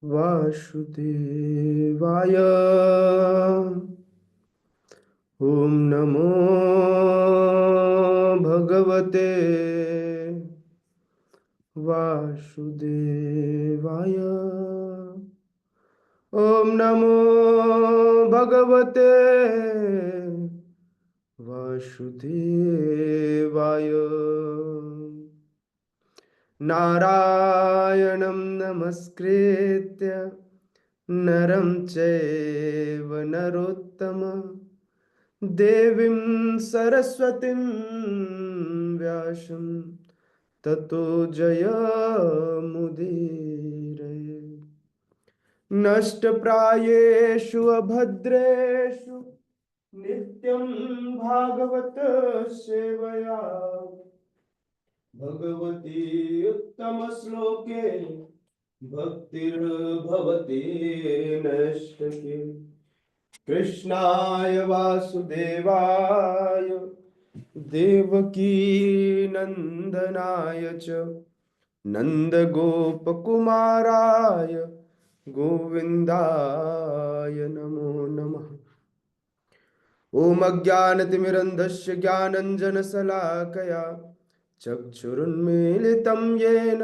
वासुदेवाय ॐ नमो भगवते वासुदेवाय ॐ नमो भगवते वासुदेवाय नारायणं नमस्कृत्य नरं चैव नरोत्तमं देवीं सरस्वतीं व्यासं ततो जयमुदीरये। नष्टप्रायेषु अभद्रेषु नित्यं भागवत सेवया भगवती उत्तमश्लोके भक्तिर्भवति नैष्ठिकी। कृष्णाय वासुदेवाय देवकी नंदनाय च नंदगोपकुमाराय गोविन्दाय नमो नमः। ॐ अज्ञानतिमिरन्धस्य ज्ञानञ्जनशलाकया चक्षुरुन्मीलितं येन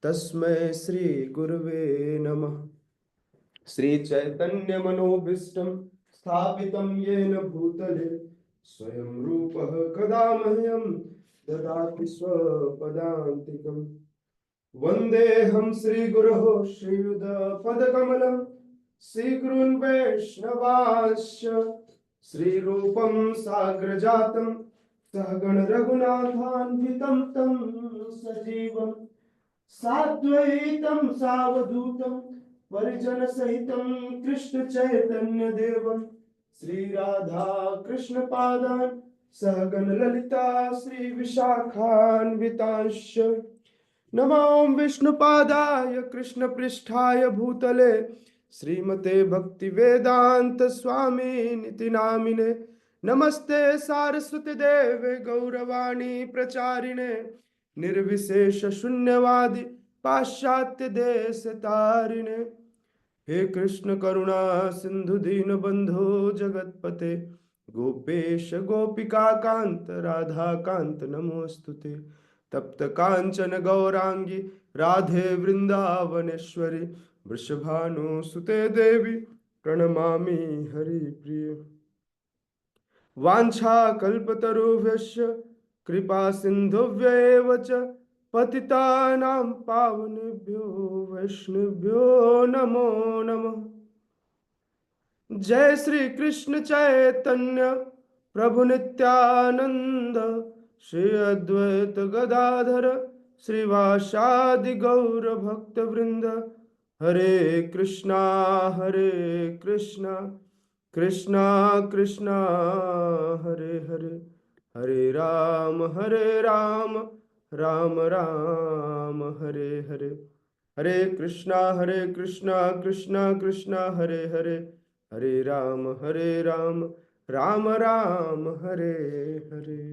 तस्मै श्रीगुरवे नमः। श्रीचैतन्यमनोभीष्टं स्थापितं येन भूतले स्वयं रूपः कदा मह्यं ददाति स्वपदान्तिकम्। वन्देऽहं श्रीगुरोः श्रीयुतपदकमलं श्रीगुरून् वैष्णवांश्च श्रीरूपं साग्रजातं सहगण रघुनाथान्वितं तं सजीवं साद्वैतं सावधूतं परिजनसहितं कृष्णचैतन्यदेवं श्रीराधा कृष्णपादान् सहगण ललिता श्रीविशाखान्वितांश्च नमो विष्णुपादाय कृष्णपृष्ठाय भूतले श्रीमते भक्ति वेदांत स्वामी निति नामिने नमस्ते सारस्वती देवे गौरवाणी प्रचारिणे निर्विशेष शून्यवादी पाश्चात्य देश तारिणे। हे कृष्ण करुणा सिंधु दीन बंधु जगतपते गोपेश गोपिका कांत राधा कांत नमोस्तुते। तप्त कांचन गौरांगी राधे वृंदावनेश्वरी वृषभानुसुते देवी प्रणमामि हरिप्रिय। वाञ्छाकल्पतरुभ्यश्च कृपा सिन्धुभ्येव च पतितानां पावनेभ्यो वैष्णवेभ्यो नमो नमः। जय श्री कृष्ण चैतन्य प्रभु नित्यानंद श्री अद्वैत गदाधर श्रीवासादि गौर भक्त वृंद। हरे कृष्णा कृष्णा कृष्णा कृष्णा हरे हरे हरे राम राम राम हरे हरे। हरे कृष्णा कृष्णा कृष्णा हरे हरे हरे राम राम राम हरे हरे।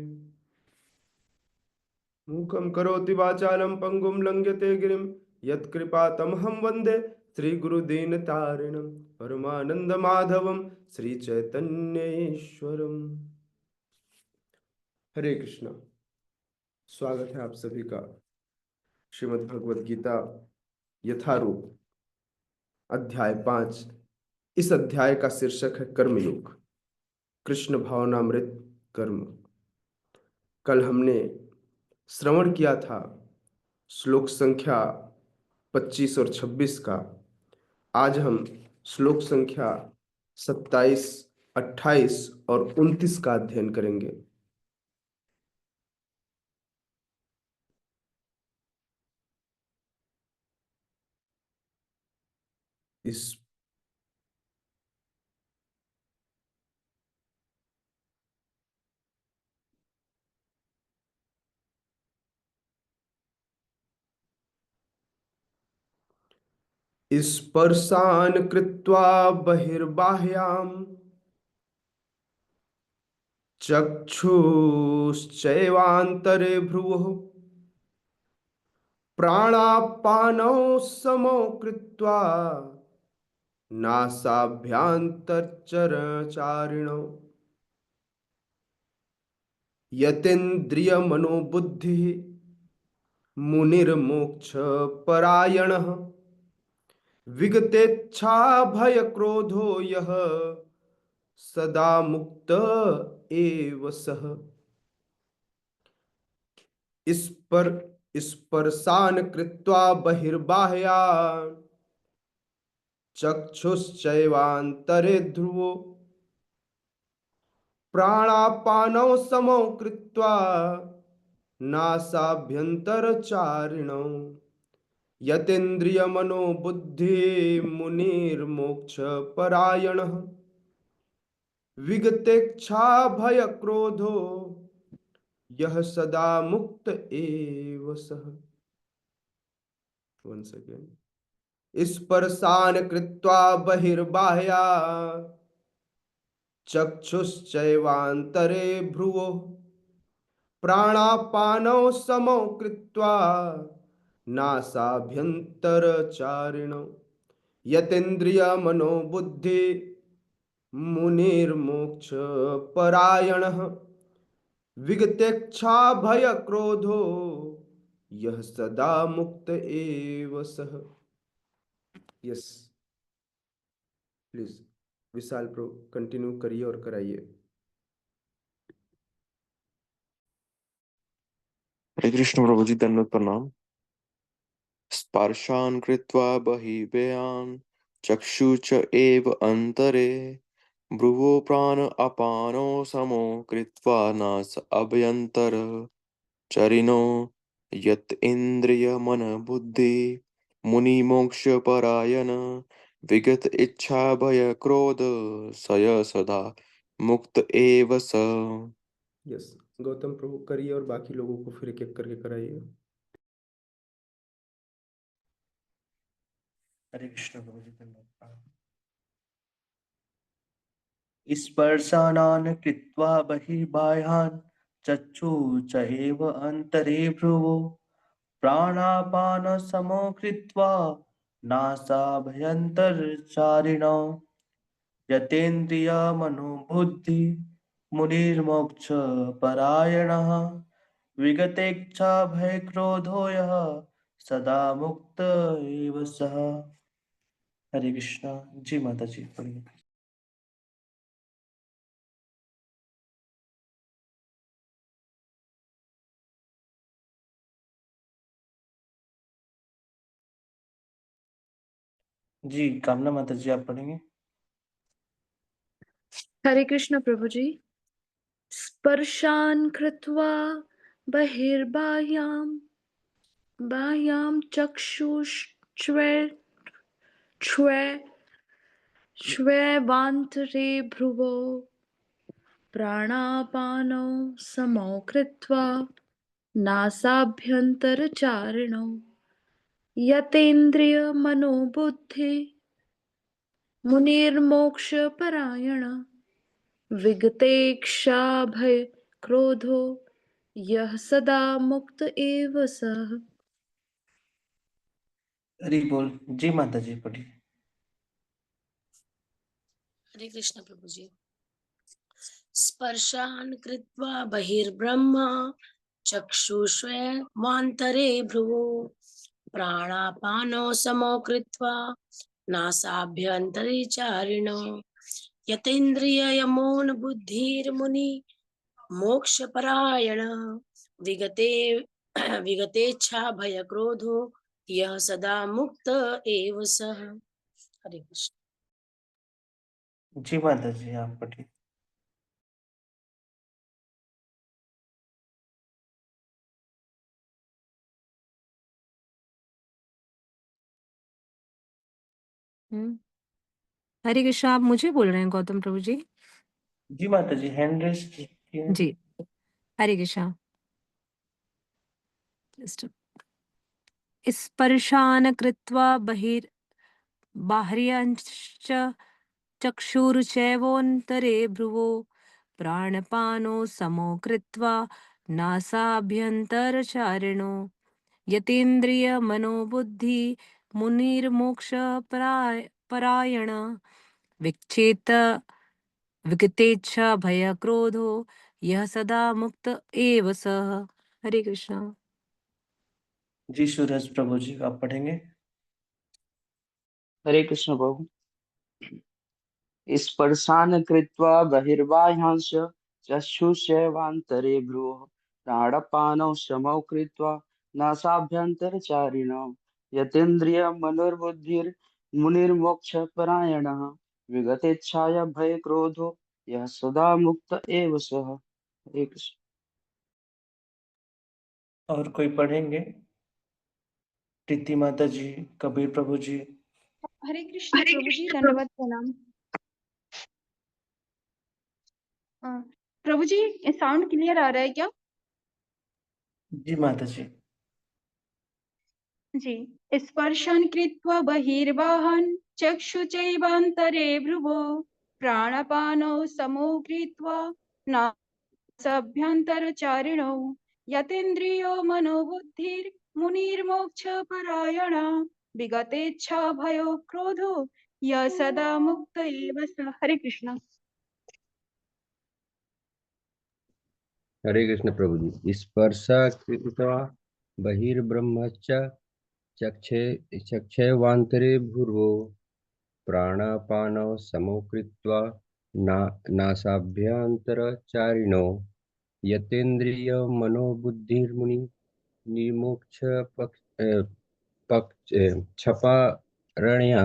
मूकं करोति वाचालं पंगुं लंघ्यते गिरिं यत्कृपातमहं वन्दे श्रीगुरुदीनतारिणं परमानन्दमाधवं श्रीचैतन्येश्वरम्। हरे कृष्णा। स्वागत है आप सभी का श्रीमद् भगवद गीता यथारूप अध्याय 5। इस अध्याय का शीर्षक है कर्मयोग, कृष्ण भावनामृत कर्म। कल हमने श्रवण किया था श्लोक संख्या 25 और 26 का। आज हम श्लोक संख्या 27, 28 और 29 का अध्ययन करेंगे। इस स्पर्शान कृत्वा बहिर्बाह्याम चक्षुश्चैवान्तरे भ्रुवः प्राणापानौ समौ कृत्वा नासाभ्यान्तरचारिणौ यतेन्द्रियमनोबुद्धिः मुनिर्मोक्षपरायणः विगतेच्छाभयक्रोधो यः सदा मुक्त एव सः। स्पर्शान् कृत्वा बहिर्बाह्यान् चक्षुश्चैवान्तरे ध्रुवो प्राणापानौ समौ कृत्वा नासाभ्यन्तरचारिणौ यतेन्द्रियमनोबुद्धिर्मुनिर्मोक्षपरायणः विगतेच्छाभयक्रोधो यः सदा मुक्त एव सः। Once again. स्पर्शान् कृत्वा बहिर्बाह्या चक्षुश्चैवान्तरे भ्रुवोः प्राणापानौ समौ कृत्वा नासाभ्यन्तरचारिणौ यतेन्द्रियमनोबुद्धि मुनिर्मोक्षपरायणः विगतेच्छाभयक्रोधो यः सदा मुक्त एव सः। Yes, please Vishal pro continue करिए और कराइए। हरे कृष्ण प्रभु जी, दंडवत प्रणाम। स्पर्शान् कृत्वा बहिर्व्यान् चक्षु च एव अन्तरे भ्रुवो प्राण अपानो समो कृत्वा नास अभ्यन्तर चरिणो यत् इन्द्रिय मन बुद्धि मुनिमोक्षपरायण विगत इच्छा भय क्रोध सय सदा मुक्त एव स। यस, गौतम प्रभु करिए और बाकी लोगों को फिर एक एक करके कराइए। हरे कृष्ण प्रभु जी, स्पर्शानान् कृत्वा बहिर्बाह्यान् चक्षु च एव अन्तरे भ्रुवो प्राणापानसमो कृत्वा नासाभ्यन्तरचारिणौ यतेन्द्रियमनोबुद्धि मुनिर्मोक्षपरायणः विगतेच्छाभयक्रोधो यः सदा मुक्त एव सः। हरे कृष्णा। जी माता जी, पढ़िए। जी कामना माता जी, आप पढ़ेंगे। हरे कृष्ण प्रभु जी। स्पर्शान् कृत्वा बहिर्बाह्यां चक्षुष्वेवान्तरे भ्रुवो प्राणापानौ समौ कृत्वा नासाभ्यन्तरचारिणौ यतेन्द्रियमनोबुद्धि मुनिर्मोक्षपरायण विगतेक्षाभय क्रोधो यः सदा मुक्त एव सः। हरि बोल। जी माता जी, पढ़िए। हरे कृष्ण प्रभु जी। स्पर्शान् कृत्वा बहिर्ब्रह्म चक्षुष्वेवान्तरे भ्रुवो प्राणापानो समो कृत्वा नासाभ्यन्तरे चारिणो यतेन्द्रिययमोन बुद्धिर्मुनि मोक्षपरायण विगते विगतेच्छा भय क्रोधो यः सदा मुक्त एव सः। हरे कृष्ण। जी माता जी, आप पढ़िए। हरे कृष्णा। आप मुझे बोल रहे हैं गौतम प्रभु जी? जी माता जी, हैंड रेस किए। जी, हरे कृष्णा। स्पर्शान् कृत्वा बाह्यांश्च चक्षुरुचैवोन्तरे भ्रुवो प्राणपानो समो कृत्वा नासाभ्यन्तरचारिणो यतेन्द्रिय मनोबुद्धि मुनिर्मोक्ष परायण विक्षेत विगतेच्छा भय क्रोधो यह सदा मुक्त एव सः। हरे कृष्णा। जी सूरज प्रभु जी, आप पढ़ेंगे? हरे कृष्ण प्रभु। स्पर्शान् कृत्वा बहिर्बाह्यांश चक्षुषैवान्तरे भ्रुवः प्राणपानौ समौ कृत्वा नासाभ्यन्तरचारिणौ यतेन्द्रियमनोर्बुद्धिर्मुनिर्मोक्षपरायणः विगतेच्छाया भयक्रोधो यः सदा मुक्त एव सः। हरे कृष्ण। और कोई पढ़ेंगे? प्रीति माता जी, कबीर प्रभु जी। हरे कृष्ण प्रभु जी, दंडवत प्रणाम। प्रभु जी, साउंड क्लियर आ रहा है क्या? जी माता जी। जी। स्पर्शन कृत्वा बहिर्वाहन चक्षुचैवान्तरे भ्रुवो प्राणपानौ समो कृत्वा नासाभ्यन्तरचारिणौ यतेन्द्रियो मनोबुद्धिर्मुनिर्मोक्षपरायणा विगतेच्छा भयो क्रोधो यः सदा मुक्त एव सः। हरे कृष्ण। हरे कृष्ण प्रभु जी। स्पर्शा कृत्वा बहिर्ब्रह्मश्च चक्षे चक्षैवान्तरे भूर्वो प्राणापानौ समो कृत्वा नासाभ्यन्तरचारिणौ यतेन्द्रियमनोबुद्धिर्मुनि निर्मोक्ष क्षपारण्या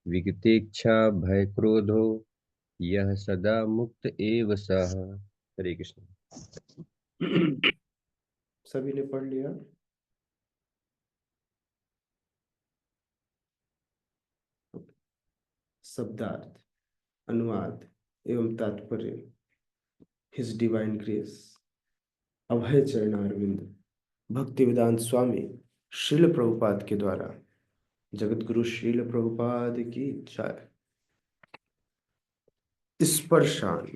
विगतेच्छा भयक्रोधो यह सदा मुक्त एव सः। हरे कृष्ण। सभी ने पढ़ लिया? शब्दार्थ, अनुवाद एवं तात्पर्य। हिज डिवाइन ग्रेस, अभय चरणारविंद, भक्ति वेदांत स्वामी श्रील प्रभुपाद के द्वारा जगत गुरु श्रील प्रभुपाद की जय। स्पर्शान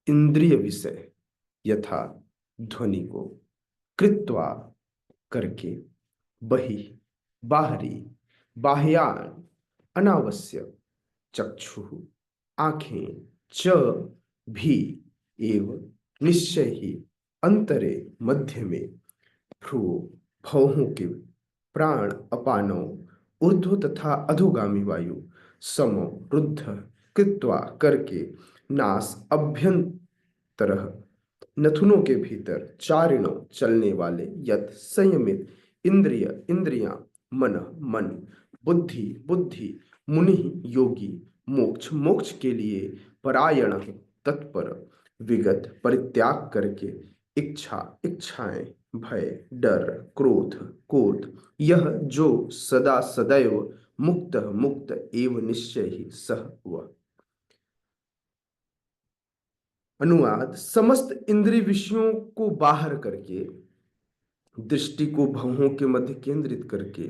इंद्रिय विषय यथा ध्वनि को कृत्वा करके बहि बाहरी बाह्यान अनावश्यक चक्षु आंखें च भी एव निश्चय ही अंतरे मध्य में भ्रू भौहों के प्राण अपानों ऊर्ध्व तथा अधोगामी वायु समो रुद्ध कृत्वा करके नास अभ्यंतर नथुनों के भीतर चारिणों चलने वाले यत संयमित इंद्रिय इंद्रियां मन मन बुद्धि बुद्धि मुनि योगी मोक्ष मोक्ष के लिए परायण तत्पर विगत परित्याग करके इच्छा इच्छाएं भय डर क्रोध क्रोध यह जो सदा सदैव मुक्त मुक्त एवं निश्चय ही सह हुआ। अनुवाद, समस्त इंद्रिय विषयों को बाहर करके दृष्टि को भवों के मध्य केंद्रित करके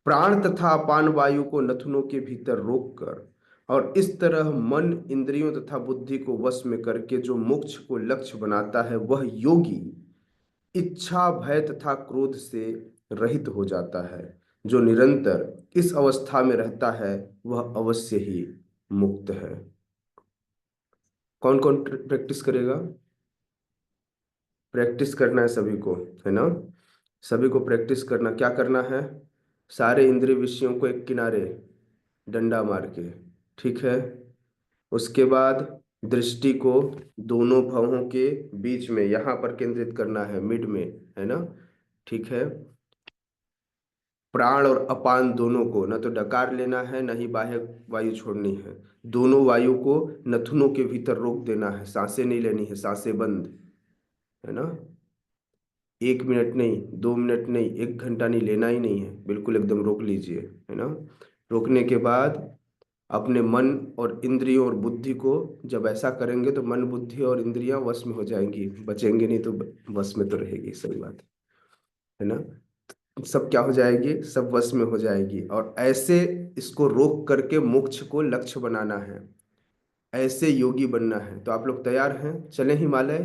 प्राण तथा अपान वायु को नथुनों के भीतर रोककर और इस तरह मन इंद्रियों तथा बुद्धि को वश में करके जो मोक्ष को लक्ष्य बनाता है वह योगी इच्छा भय तथा क्रोध से रहित हो जाता है। जो निरंतर इस अवस्था में रहता है वह अवश्य ही मुक्त है। कौन कौन प्रैक्टिस करेगा? प्रैक्टिस करना है सभी को, है ना? सभी को प्रैक्टिस करना। क्या करना है? सारे इंद्रिय विषयों को एक किनारे डंडा मार के, ठीक है? उसके बाद दृष्टि को दोनों भवों के बीच में यहां पर केंद्रित करना है, मिड में, है ना? ठीक है। प्राण और अपान दोनों को न तो डकार लेना है न ही बाह्य वायु छोड़नी है। दोनों वायु को नथुनों के भीतर रोक देना है, सांसें नहीं लेनी है, सांसें बंद, है ना? 1 मिनट नहीं, 2 मिनट नहीं, 1 घंटा नहीं, लेना ही नहीं है, बिल्कुल एकदम रोक लीजिए, है ना? रोकने के बाद अपने मन और इंद्रियों और बुद्धि को जब ऐसा करेंगे तो मन बुद्धि और इंद्रियां वश में हो जाएंगी, बचेंगे नहीं तो वश में तो रहेगी, सही बात है ना? सब क्या हो जाएगी? सब वश में हो जाएगी। और ऐसे इसको रोक करके मोक्ष को लक्ष्य बनाना है, ऐसे योगी बनना है। तो आप लोग तैयार हैं? चलें हिमालय?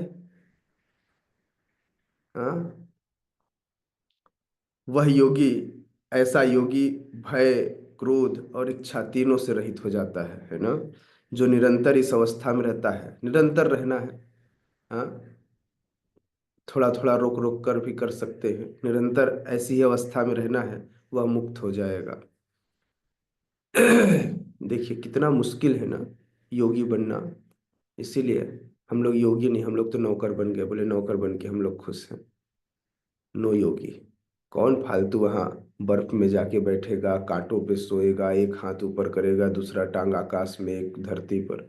हाँ, वह योगी, ऐसा योगी भय, क्रोध और इच्छा तीनों से रहित हो जाता है ना। जो निरंतर इस अवस्था में रहता है, निरंतर रहना है। हाँ, थोड़ा थोड़ा रोक रोक कर भी कर सकते हैं, निरंतर ऐसी ही अवस्था में रहना है, वह मुक्त हो जाएगा। देखिए कितना मुश्किल है ना योगी बनना। इसीलिए हम लोग योगी नहीं, हम लोग तो नौकर बन गए। बोले नौकर बन के हम लोग खुश हैं। नो योगी। कौन फालतू वहां बर्फ में जाके बैठेगा, कांटों पे सोएगा, एक हाथ ऊपर करेगा, दूसरा टांग आकाश में, एक धरती पर।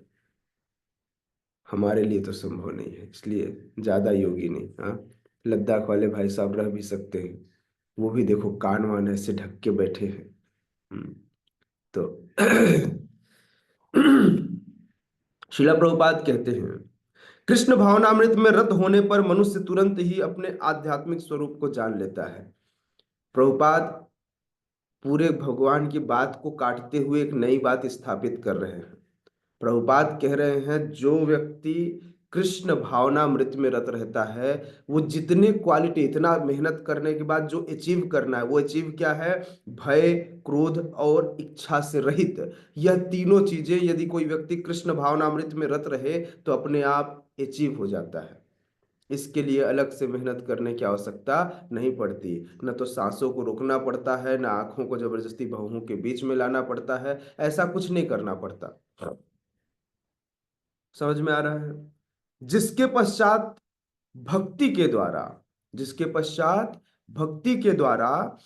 हमारे लिए तो संभव नहीं है, इसलिए ज्यादा योगी नहीं। हाँ, लद्दाख वाले भाई साहब रह भी सकते हैं, वो भी देखो कान वान ऐसे ढक के बैठे हैं। तो शिला प्रभुपाद कहते हैं, कृष्ण भावनामृत में रत होने पर मनुष्य तुरंत ही अपने आध्यात्मिक स्वरूप को जान लेता है। प्रभुपाद पूरे भगवान की बात को काटते हुए एक नई बात स्थापित कर रहे हैं। प्रभुपाद कह रहे हैं जो व्यक्ति कृष्ण भावनामृत में रत रहता है, वो जितने क्वालिटी, इतना मेहनत करने के बाद जो अचीव करना है, वो अचीव क्या है? भय, क्रोध और इच्छा से रहित। यह तीनों चीजें यदि कोई व्यक्ति कृष्ण भावनामृत में रत रहे तो अपने आप अचीव हो जाता है। इसके लिए अलग से मेहनत करने की आवश्यकता नहीं पड़ती। न तो सांसों को रोकना पड़ता है, न आंखों को जबरदस्ती भौहों के बीच में लाना पड़ता है, ऐसा कुछ नहीं करना पड़ता। समझ में आ रहा है? जिसके पश्चात भक्ति के द्वारा, जिसके पश्चात भक्ति के द्वारा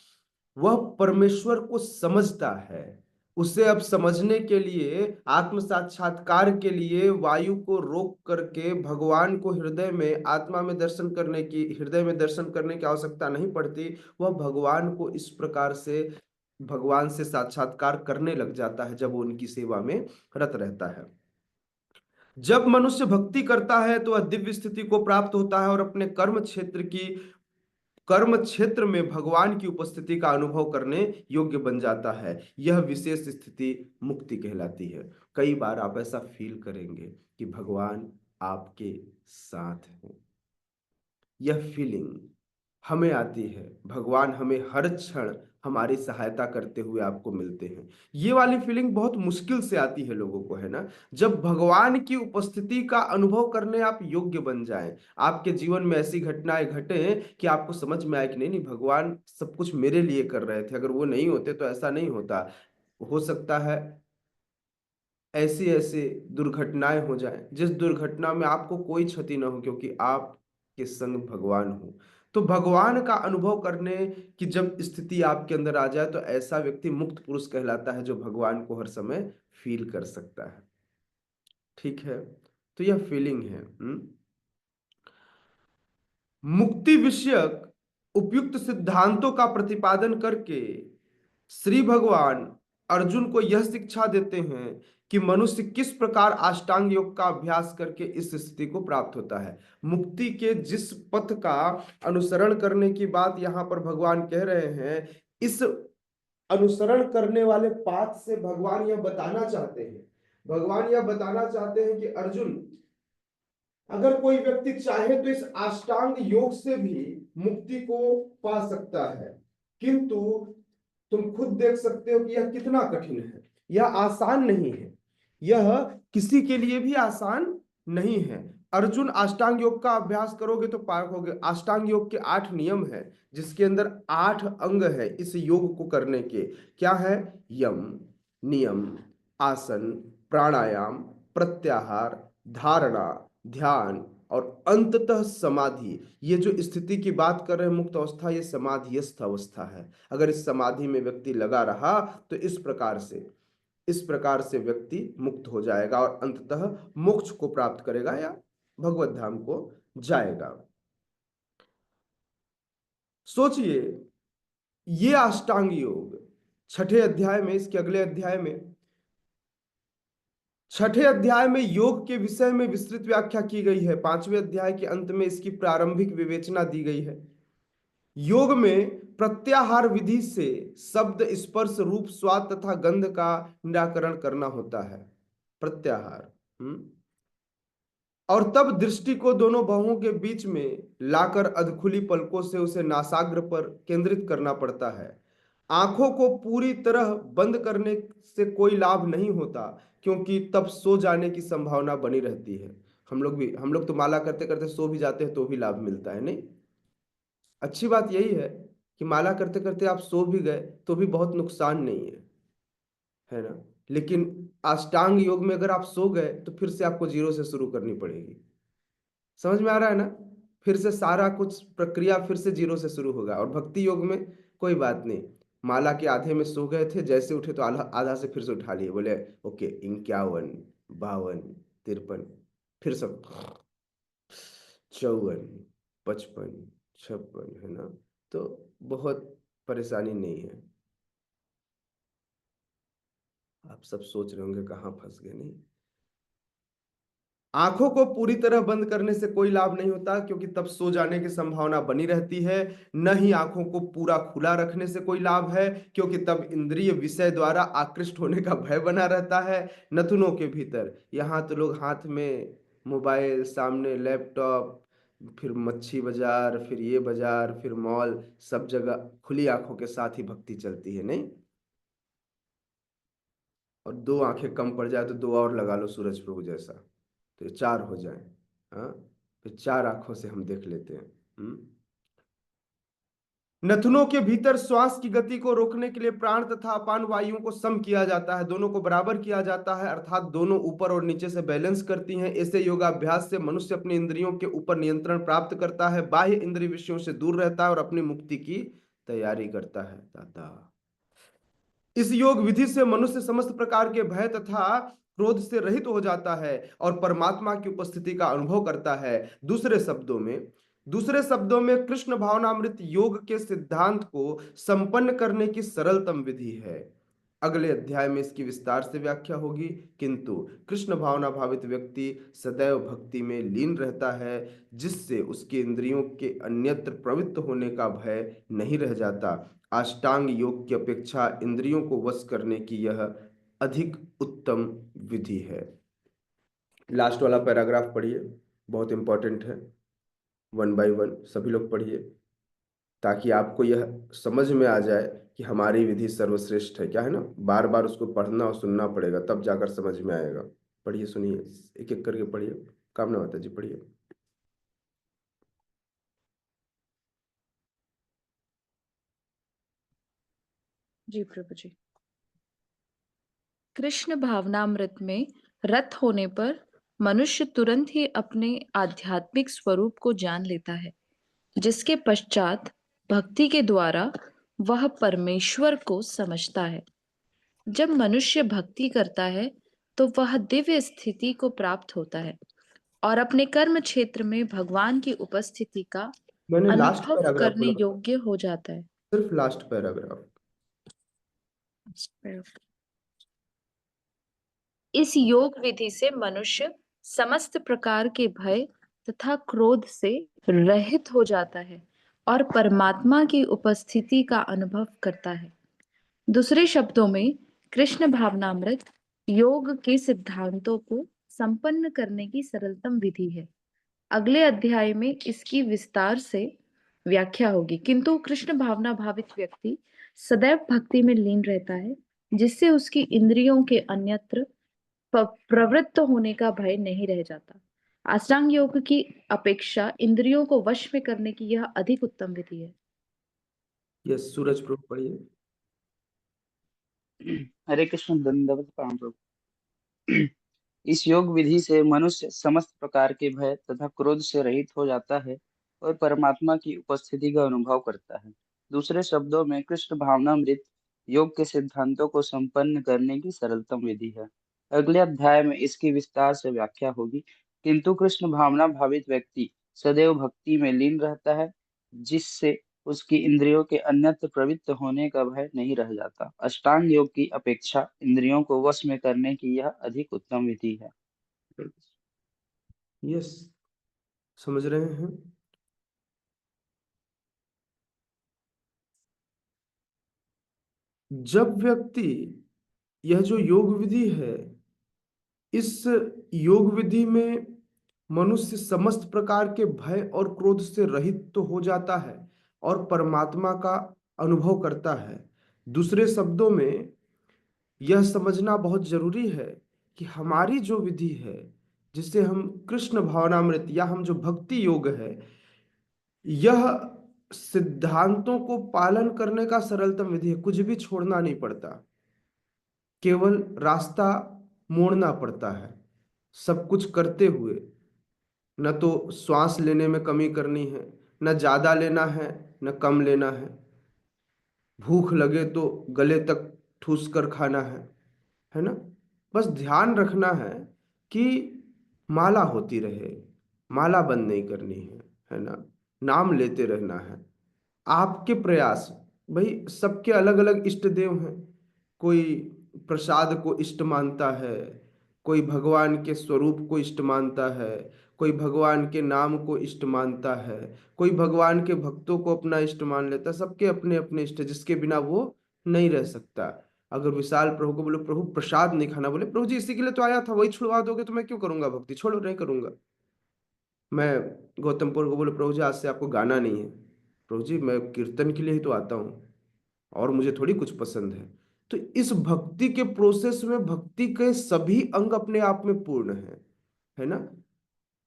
वह परमेश्वर को समझता है, उसे अब समझने के लिए, आत्म साक्षात्कार के लिए वायु को रोक करके भगवान को हृदय में, आत्मा में दर्शन करने की, हृदय में दर्शन करने की आवश्यकता नहीं पड़ती। वह भगवान को इस प्रकार से, भगवान से साक्षात्कार करने लग जाता है जब वो उनकी सेवा में रत रहता है। जब मनुष्य भक्ति करता है तो वह दिव्य स्थिति को प्राप्त होता है और अपने कर्म क्षेत्र में भगवान की उपस्थिति का अनुभव करने योग्य बन जाता है। यह विशेष स्थिति मुक्ति कहलाती है। कई बार आप ऐसा फील करेंगे कि भगवान आपके साथ हैं। यह फीलिंग हमें आती है, भगवान हमें हर क्षण हमारी सहायता करते हुए आपको मिलते हैं। ये वाली फीलिंग बहुत मुश्किल से आती है लोगों को, है ना। जब भगवान की उपस्थिति का अनुभव करने आप योग्य बन जाएं, आपके जीवन में ऐसी घटनाएं घटे कि आपको समझ में आए कि नहीं नहीं, भगवान सब कुछ मेरे लिए कर रहे थे, अगर वो नहीं होते तो ऐसा नहीं होता। हो सकता है ऐसी ऐसी दुर्घटनाएं हो जाएं जिस दुर्घटना में आपको कोई क्षति ना हो, क्योंकि आपके संग भगवान हो। तो भगवान का अनुभव करने की जब स्थिति आपके अंदर आ जाए तो ऐसा व्यक्ति मुक्त पुरुष कहलाता है, जो भगवान को हर समय फील कर सकता है। ठीक है, तो यह फीलिंग है। मुक्ति विषयक उपयुक्त सिद्धांतों का प्रतिपादन करके श्री भगवान अर्जुन को यह शिक्षा देते हैं कि मनुष्य किस प्रकार अष्टांग योग का अभ्यास करके इस स्थिति को प्राप्त होता है। मुक्ति के जिस पथ का अनुसरण करने की बात यहाँ पर भगवान कह रहे हैं, इस अनुसरण करने वाले पाथ से भगवान यह बताना चाहते हैं, भगवान यह बताना चाहते हैं कि अर्जुन, अगर कोई व्यक्ति चाहे तो इस अष्टांग योग से भी मुक्ति को पा सकता है, किंतु तुम खुद देख सकते हो कि यह कितना कठिन है। यह आसान नहीं है, यह किसी के लिए भी आसान नहीं है। अर्जुन, अष्टांग योग का अभ्यास करोगे तो पाओगे। अष्टांग योग के 8 नियम है, जिसके अंदर 8 अंग है इस योग को करने के। क्या है? यम, नियम, आसन, प्राणायाम, प्रत्याहार, धारणा, ध्यान और अंततः समाधि। ये जो स्थिति की बात कर रहे हैं मुक्त अवस्था, ये समाधिस्थ अवस्था है। अगर इस समाधि में व्यक्ति लगा रहा तो इस प्रकार से व्यक्ति मुक्त हो जाएगा और अंततः मोक्ष को प्राप्त करेगा या भगवत धाम को जाएगा। सोचिए, ये अष्टांग योग 6ठे अध्याय में, इसके अगले अध्याय में, 6ठे अध्याय में योग के विषय में विस्तृत व्याख्या की गई है। 5वें अध्याय के अंत में इसकी प्रारंभिक विवेचना दी गई है। योग में प्रत्याहार विधि से शब्द, स्पर्श, रूप, स्वाद तथा गंध का निराकरण करना होता है। प्रत्याहार और तब दृष्टि को दोनों बाहुओं के बीच में लाकर अधखुली पलकों से उसे नासाग्र पर केंद्रित करना पड़ता है। आंखों को पूरी तरह बंद करने से कोई लाभ नहीं होता, क्योंकि तब सो जाने की संभावना बनी रहती है। हम लोग तो माला करते करते सो भी जाते हैं तो भी लाभ मिलता है, नहीं? अच्छी बात यही है कि माला करते करते आप सो भी गए तो भी बहुत नुकसान नहीं है ना? लेकिन अष्टांग योग में अगर आप सो गए तो फिर से आपको जीरो से शुरू करनी पड़ेगी। समझ में आ रहा है ना? फिर से सारा कुछ प्रक्रिया फिर से जीरो से शुरू होगा। और भक्ति योग में कोई बात नहीं, माला के आधे में सो गए थे, जैसे उठे तो आधा आधा से फिर से उठा लिए, बोले ओके 51, 52, 53, फिर सब 54, 55, 56, है ना? तो बहुत परेशानी नहीं है। आप सब सोच रहे होंगे कहाँ फंस गए, नहीं? आंखों को पूरी तरह बंद करने से कोई लाभ नहीं होता, क्योंकि तब सो जाने की संभावना बनी रहती है। न ही आंखों को पूरा खुला रखने से कोई लाभ है, क्योंकि तब इंद्रिय विषय द्वारा आकृष्ट होने का भय बना रहता है। नथुनों के भीतर, यहाँ तो लोग हाथ में मोबाइल, सामने लैपटॉप, फिर मच्छी बाजार, फिर ये बाजार, फिर मॉल, सब जगह खुली आंखों के साथ ही भक्ति चलती है, नहीं? और दो आंखें कम पड़ जाए तो दो और लगा लो सूरज प्रभु जैसा, तो ये चार हो जाए। हाँ, फिर चार आंखों से हम देख लेते हैं। नथुनों के भीतर श्वास की गति को रोकने के लिए प्राण तथा अपान वायुओं को सम किया जाता है, दोनों को बराबर किया जाता है, अर्थात दोनों ऊपर और नीचे से बैलेंस करती हैं। ऐसे योगाभ्यास से मनुष्य अपनी इंद्रियों के ऊपर नियंत्रण प्राप्त करता है, बाह्य इंद्रिय विषयों से दूर रहता है और अपनी मुक्ति की तैयारी करता है। दादा, इस योग विधि से मनुष्य समस्त प्रकार के भय तथा क्रोध से रहित हो जाता है और परमात्मा की उपस्थिति का अनुभव करता है। दूसरे शब्दों में कृष्ण भावनामृत योग के सिद्धांत को संपन्न करने की सरलतम विधि है। अगले अध्याय में इसकी विस्तार से व्याख्या होगी, किंतु कृष्ण भावना भावित व्यक्ति सदैव भक्ति में लीन रहता है, जिससे उसके इंद्रियों के अन्यत्र प्रवृत्त होने का भय नहीं रह जाता। अष्टांग योग की अपेक्षा इंद्रियों को वश करने की यह अधिक उत्तम विधि है। लास्ट वाला पैराग्राफ पढ़िए, बहुत इंपॉर्टेंट है। 1 बाय 1 सभी लोग पढ़िए, ताकि आपको यह समझ में आ जाए कि हमारी विधि सर्वश्रेष्ठ है। क्या है ना, बार बार उसको पढ़ना और सुनना पड़ेगा, तब जाकर समझ में आएगा। पढ़िए, सुनिए, एक एक करके पढ़िए। कामना माता जी पढ़िए। जी प्रभु जी। कृष्ण भावनामृत में रत होने पर मनुष्य तुरंत ही अपने आध्यात्मिक स्वरूप को जान लेता है, जिसके पश्चात भक्ति के द्वारा वह परमेश्वर को समझता है। जब मनुष्य भक्ति करता है तो वह दिव्य स्थिति को प्राप्त होता है और अपने कर्म क्षेत्र में भगवान की उपस्थिति का मैंने लास्ट अनुभव पैराग्राफ करने बोला, योग्य हो जाता है। सिर्फ लास्ट पैराग्राफ। इस योग विधि से मनुष्य समस्त प्रकार के भय तथा क्रोध से रहित हो जाता है और परमात्मा की उपस्थिति का अनुभव करता है। दूसरे शब्दों में, कृष्ण भावनामृत योग के सिद्धांतों को संपन्न करने की सरलतम विधि है। अगले अध्याय में इसकी विस्तार से व्याख्या होगी, किंतु कृष्ण भावना भावित व्यक्ति सदैव भक्ति में लीन रहता है, जिससे उसकी इंद्रियों के अन्यत्र प्रवृत्त होने का भय नहीं रह जाता। अष्टांग योग की अपेक्षा इंद्रियों को वश में करने की यह अधिक उत्तम विधि है। यस, सूरज प्रभु पढ़िए। हरे कृष्ण, दंडवत प्रणाम प्रभु। इस योग विधि से मनुष्य समस्त प्रकार के भय तथा क्रोध से रहित हो जाता है और परमात्मा की उपस्थिति का अनुभव करता है। दूसरे शब्दों में, कृष्ण भावनामृत योग के सिद्धांतों को संपन्न करने की सरलतम विधि है। अगले अध्याय में इसकी विस्तार से व्याख्या होगी, किंतु कृष्ण भावना भावित व्यक्ति सदैव भक्ति में लीन रहता है, जिससे उसकी इंद्रियों के अन्यत्र प्रवृत्त होने का भय नहीं रह जाता। अष्टांग योग की अपेक्षा इंद्रियों को वश में करने की यह अधिक उत्तम विधि है। यस, समझ रहे हैं? जब व्यक्ति, यह जो योग विधि है, इस योग विधि में मनुष्य समस्त प्रकार के भय और क्रोध से रहित तो हो जाता है और परमात्मा का अनुभव करता है। दूसरे शब्दों में यह समझना बहुत जरूरी है कि हमारी जो विधि है, जिसे हम कृष्ण भावनामृत या हम जो भक्ति योग है, यह सिद्धांतों को पालन करने का सरलतम विधि है। कुछ भी छोड़ना नहीं पड़ता, केवल रास्ता मोड़ना पड़ता है। सब कुछ करते हुए न तो श्वास लेने में कमी करनी है, न ज्यादा लेना है, न कम लेना है। भूख लगे तो गले तक ठूस कर खाना है ना। बस ध्यान रखना है कि माला होती रहे, माला बंद नहीं करनी है ना। नाम लेते रहना है। आपके प्रयास, भाई सबके अलग अलग इष्ट देव हैं। कोई प्रसाद को इष्ट मानता है, कोई भगवान के स्वरूप को इष्ट मानता है, कोई भगवान के नाम को इष्ट मानता है, कोई भगवान के भक्तों को अपना इष्ट मान लेता है। सबके अपने अपने इष्ट है, जिसके बिना वो नहीं रह सकता। अगर विशाल प्रभु को बोले प्रभु प्रसाद नहीं खाना, बोले प्रभु जी इसी के लिए तो आया था, वही छुड़वा दोगे तो मैं क्यों करूंगा भक्ति, छोड़ो नहीं करूंगा। मैं गौतमपुर को बोले प्रभु जी आज से आपको गाना नहीं है, प्रभु जी मैं कीर्तन के लिए ही तो आता हूँ और मुझे थोड़ी कुछ पसंद है। तो इस भक्ति के प्रोसेस में भक्ति के सभी अंग अपने आप में पूर्ण है ना।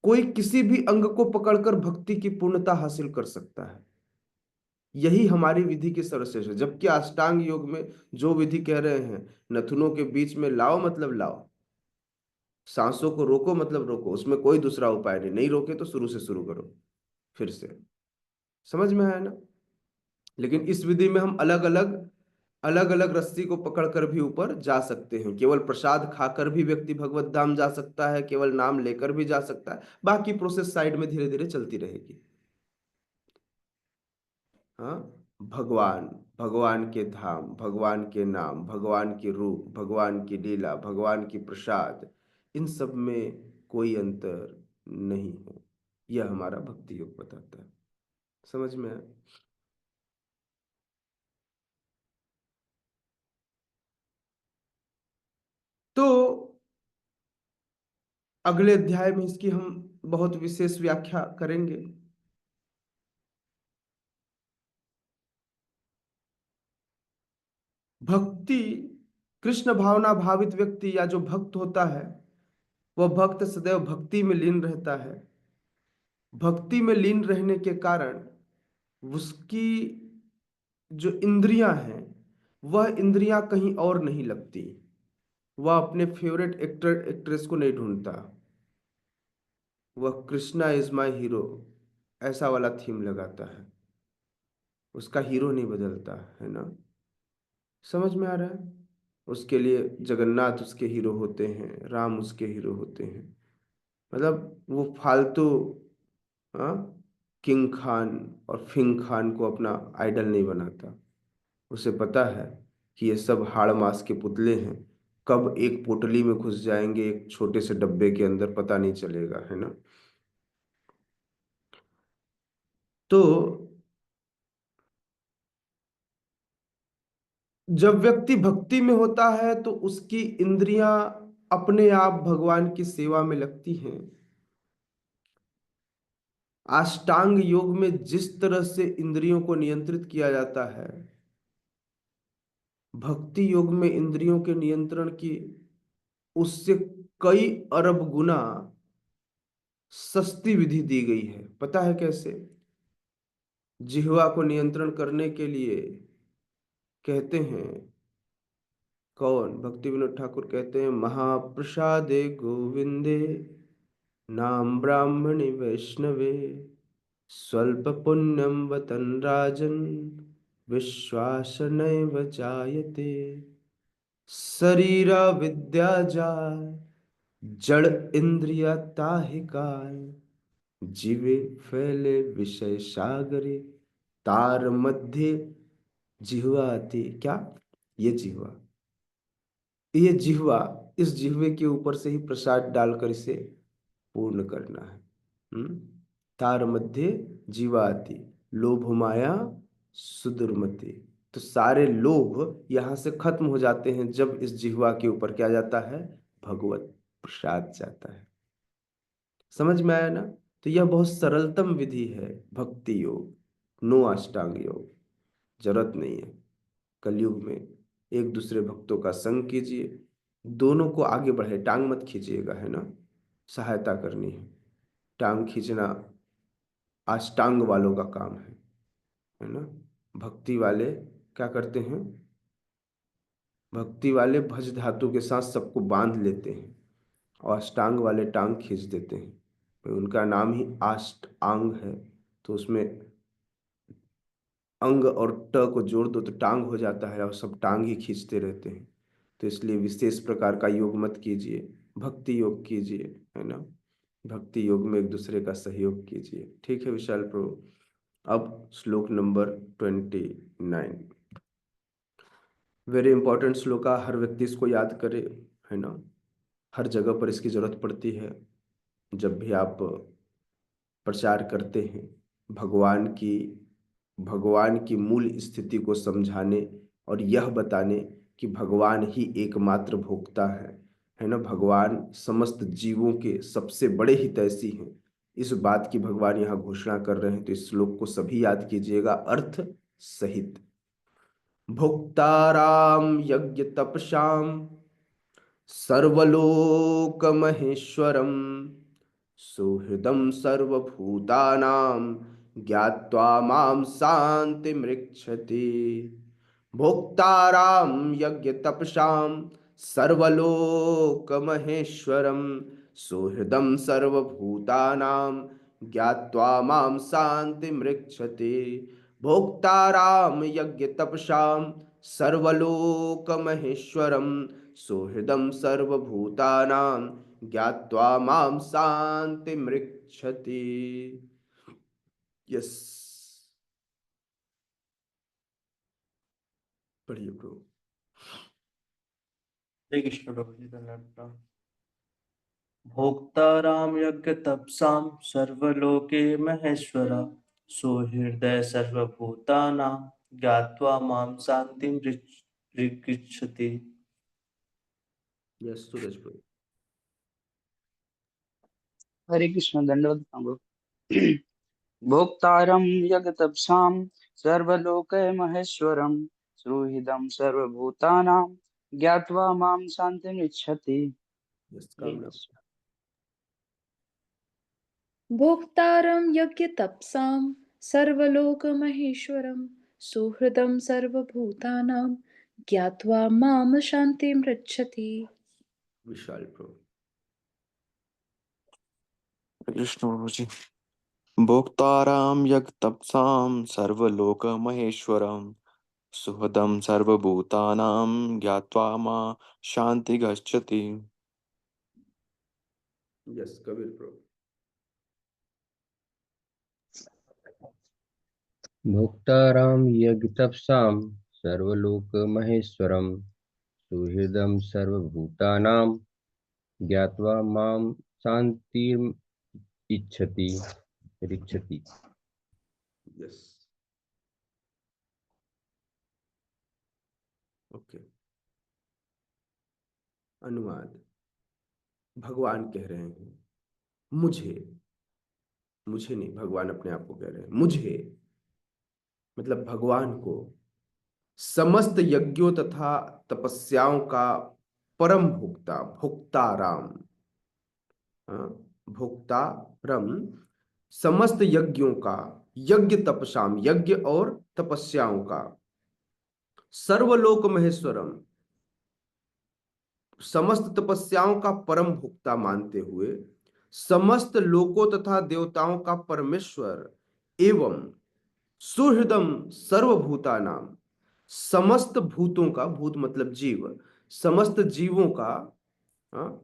कोई किसी भी अंग को पकड़कर भक्ति की पूर्णता हासिल कर सकता है। यही हमारी विधि की सर्वश्रेष्ठ है। जबकि अष्टांग योग में जो विधि कह रहे हैं, नथुनों के बीच में लाओ मतलब लाओ, सांसों को रोको मतलब रोको, उसमें कोई दूसरा उपाय नहीं। नहीं रोके तो शुरू से शुरू करो फिर से। समझ में आया ना। लेकिन इस विधि में हम अलग अलग रस्सी को पकड़कर भी ऊपर जा सकते हैं। केवल प्रसाद खाकर भी व्यक्ति भगवत धाम जा सकता है, केवल नाम लेकर भी जा सकता है। बाकी प्रोसेस साइड में धीरे धीरे चलती रहेगी। हाँ, भगवान, भगवान के धाम, भगवान के नाम, भगवान के रूप, भगवान की लीला, भगवान की प्रसाद, इन सब में कोई अंतर नहीं है। यह हमारा भक्ति योग बताता है। समझ में आया। तो अगले अध्याय में इसकी हम बहुत विशेष व्याख्या करेंगे। भक्ति, कृष्ण भावना भावित व्यक्ति या जो भक्त होता है, वह भक्त सदैव भक्ति में लीन रहता है। भक्ति में लीन रहने के कारण उसकी जो इंद्रियां हैं, वह इंद्रियां कहीं और नहीं लगती। वह अपने फेवरेट एक्टर एक्ट्रेस को नहीं ढूंढता। वह कृष्णा इज माई हीरो ऐसा वाला थीम लगाता है। उसका हीरो नहीं बदलता है ना। समझ में आ रहा है। उसके लिए जगन्नाथ उसके हीरो होते हैं, राम उसके हीरो होते हैं। मतलब वो फालतू किंग खान और फिंग खान को अपना आइडल नहीं बनाता। उसे पता है कि ये सब हाड़ मास के पुतले हैं, कब एक पोटली में घुस जाएंगे एक छोटे से डब्बे के अंदर पता नहीं चलेगा, है ना। तो जब व्यक्ति भक्ति में होता है तो उसकी इंद्रियां अपने आप भगवान की सेवा में लगती हैं। अष्टांग योग में जिस तरह से इंद्रियों को नियंत्रित किया जाता है, भक्ति योग में इंद्रियों के नियंत्रण की उससे कई अरब गुना सस्ती विधि दी गई है। पता है कैसे? जिह्वा को नियंत्रण करने के लिए कहते हैं, कौन? भक्ति विनोद ठाकुर कहते हैं, महाप्रसादे गोविंदे नाम ब्राह्मणे वैष्णवे स्वल्प पुण्यम वतन राजन विश्वास नैव जायते शरीरा विद्या जाय जड़ इंद्रिया ताहि काल जीवे फैले विषय सागरे तार मध्य जिह्वा थी। क्या? ये जिह्वा, इस जिह्वे के ऊपर से ही प्रसाद डालकर इसे पूर्ण करना है। तार मध्य जीवाति लोभ माया सुदुर्मति। तो सारे लोभ यहां से खत्म हो जाते हैं जब इस जिह्वा के ऊपर क्या जाता है? भगवत प्रसाद जाता है। समझ में आया ना? तो यह बहुत सरलतम विधि है भक्ति योग, नो अष्टांग योग। जरूरत नहीं है। कलयुग में एक दूसरे भक्तों का संग कीजिए, दोनों को आगे बढ़े, टांग मत खींचिएगा, है ना? सहायता करनी है। टांग खींचना अष्टांग वालों का काम है ना? भक्ति वाले क्या करते हैं? भक्ति वाले भज धातु के साथ सबको बांध लेते हैं, और अष्टांग वाले टांग खींच देते हैं। तो उनका नाम ही अष्टांग है, तो उसमें अंग और ट को जोड़ दो तो टांग हो जाता है, और सब टांग ही खींचते रहते हैं। तो इसलिए विशेष प्रकार का योग मत कीजिए, भक्ति योग कीजिए, है ना? भक्ति योग में एक दूसरे का सहयोग कीजिए। ठीक है विशाल प्रभु। अब श्लोक नंबर 29, वेरी इंपॉर्टेंट श्लोक, हर व्यक्ति इसको याद करे, है ना? हर जगह पर इसकी जरूरत पड़ती है। जब भी आप प्रचार करते हैं भगवान की मूल स्थिति को समझाने और यह बताने कि भगवान ही एकमात्र भोक्ता है ना? भगवान समस्त जीवों के सबसे बड़े हितैषी हैं, इस बात की भगवान यहाँ घोषणा कर रहे हैं। तो इस श्लोक को सभी याद कीजिएगा अर्थ सहित। भोक्ताराम यज्ञ तपसाम सर्वलोक महेश्वरम सुहृदं सर्वभूतानां ज्ञात्वा मां शान्तिमृच्छति। भोक्तारां यज्ञतपसां सर्वलोकमहेश्वरं सुहृदं सर्वभूतानां ज्ञात्वा मां शान्तिमृच्छति। भोक्तारां यज्ञतपसां सर्वलोकमहेश्वरं सुहृदं सर्वभूतानां ज्ञात्वा मां शान्तिमृच्छति। यस, पढ़िए प्रभु। हरे कृष्ण प्रभु जी, धन्यवाद। भोक्ताराम यज्ञ तपसां सर्वलोके महेश्वरा सुहृदय सर्वभूतानां ज्ञात्वा मां शान्तिं पृच्छति। यस सूरज प्रभु। हरे कृष्ण, दंडवत प्रभु। भोक्तारं यज्ञतपसां सर्वलोके महेश्वरं सुहृदं सर्वभूतानां ज्ञात्वा मां शान्तिमिच्छति। यस कामना। भोक्तारं यज्ञतपसां सर्वलोकमहेश्वरं सुहृदं सर्वभूतानां ज्ञात्वा मां शान्तिमृच्छति। विशाल प्रभु। कृष्ण प्रभु जी। भोक्ताराम यज्ञतपसां सर्वलोकमहेश्वरं सुहृदं सर्वभूतानां ज्ञात्वा मां शान्तिर्गच्छति। यस कबीर प्रभु। भोक्ताराम यज्ञतपसां सर्वलोकमहेश्वरं सुहृदं सर्वभूतानां ज्ञात्वा मां शान्तिमिच्छति ऋच्छति। Yes okay. अनुवाद। भगवान कह रहे हैं मुझे नहीं, भगवान अपने आप को कह रहे हैं मुझे, मतलब भगवान को समस्त यज्ञों तथा तपस्याओं का परम भोक्ता, भोक्ताराम, भोक्तारम, समस्त यज्ञों का, यज्ञ तपसाम, यज्ञ और तपस्याओं का, सर्वलोक महेश्वरम, समस्त तपस्याओं का परम भोक्ता मानते हुए, समस्त लोकों तथा देवताओं का परमेश्वर एवं सुहृदम सर्वभूतानाम, समस्त भूतों का, भूत मतलब जीव, समस्त जीवों का, हाँ,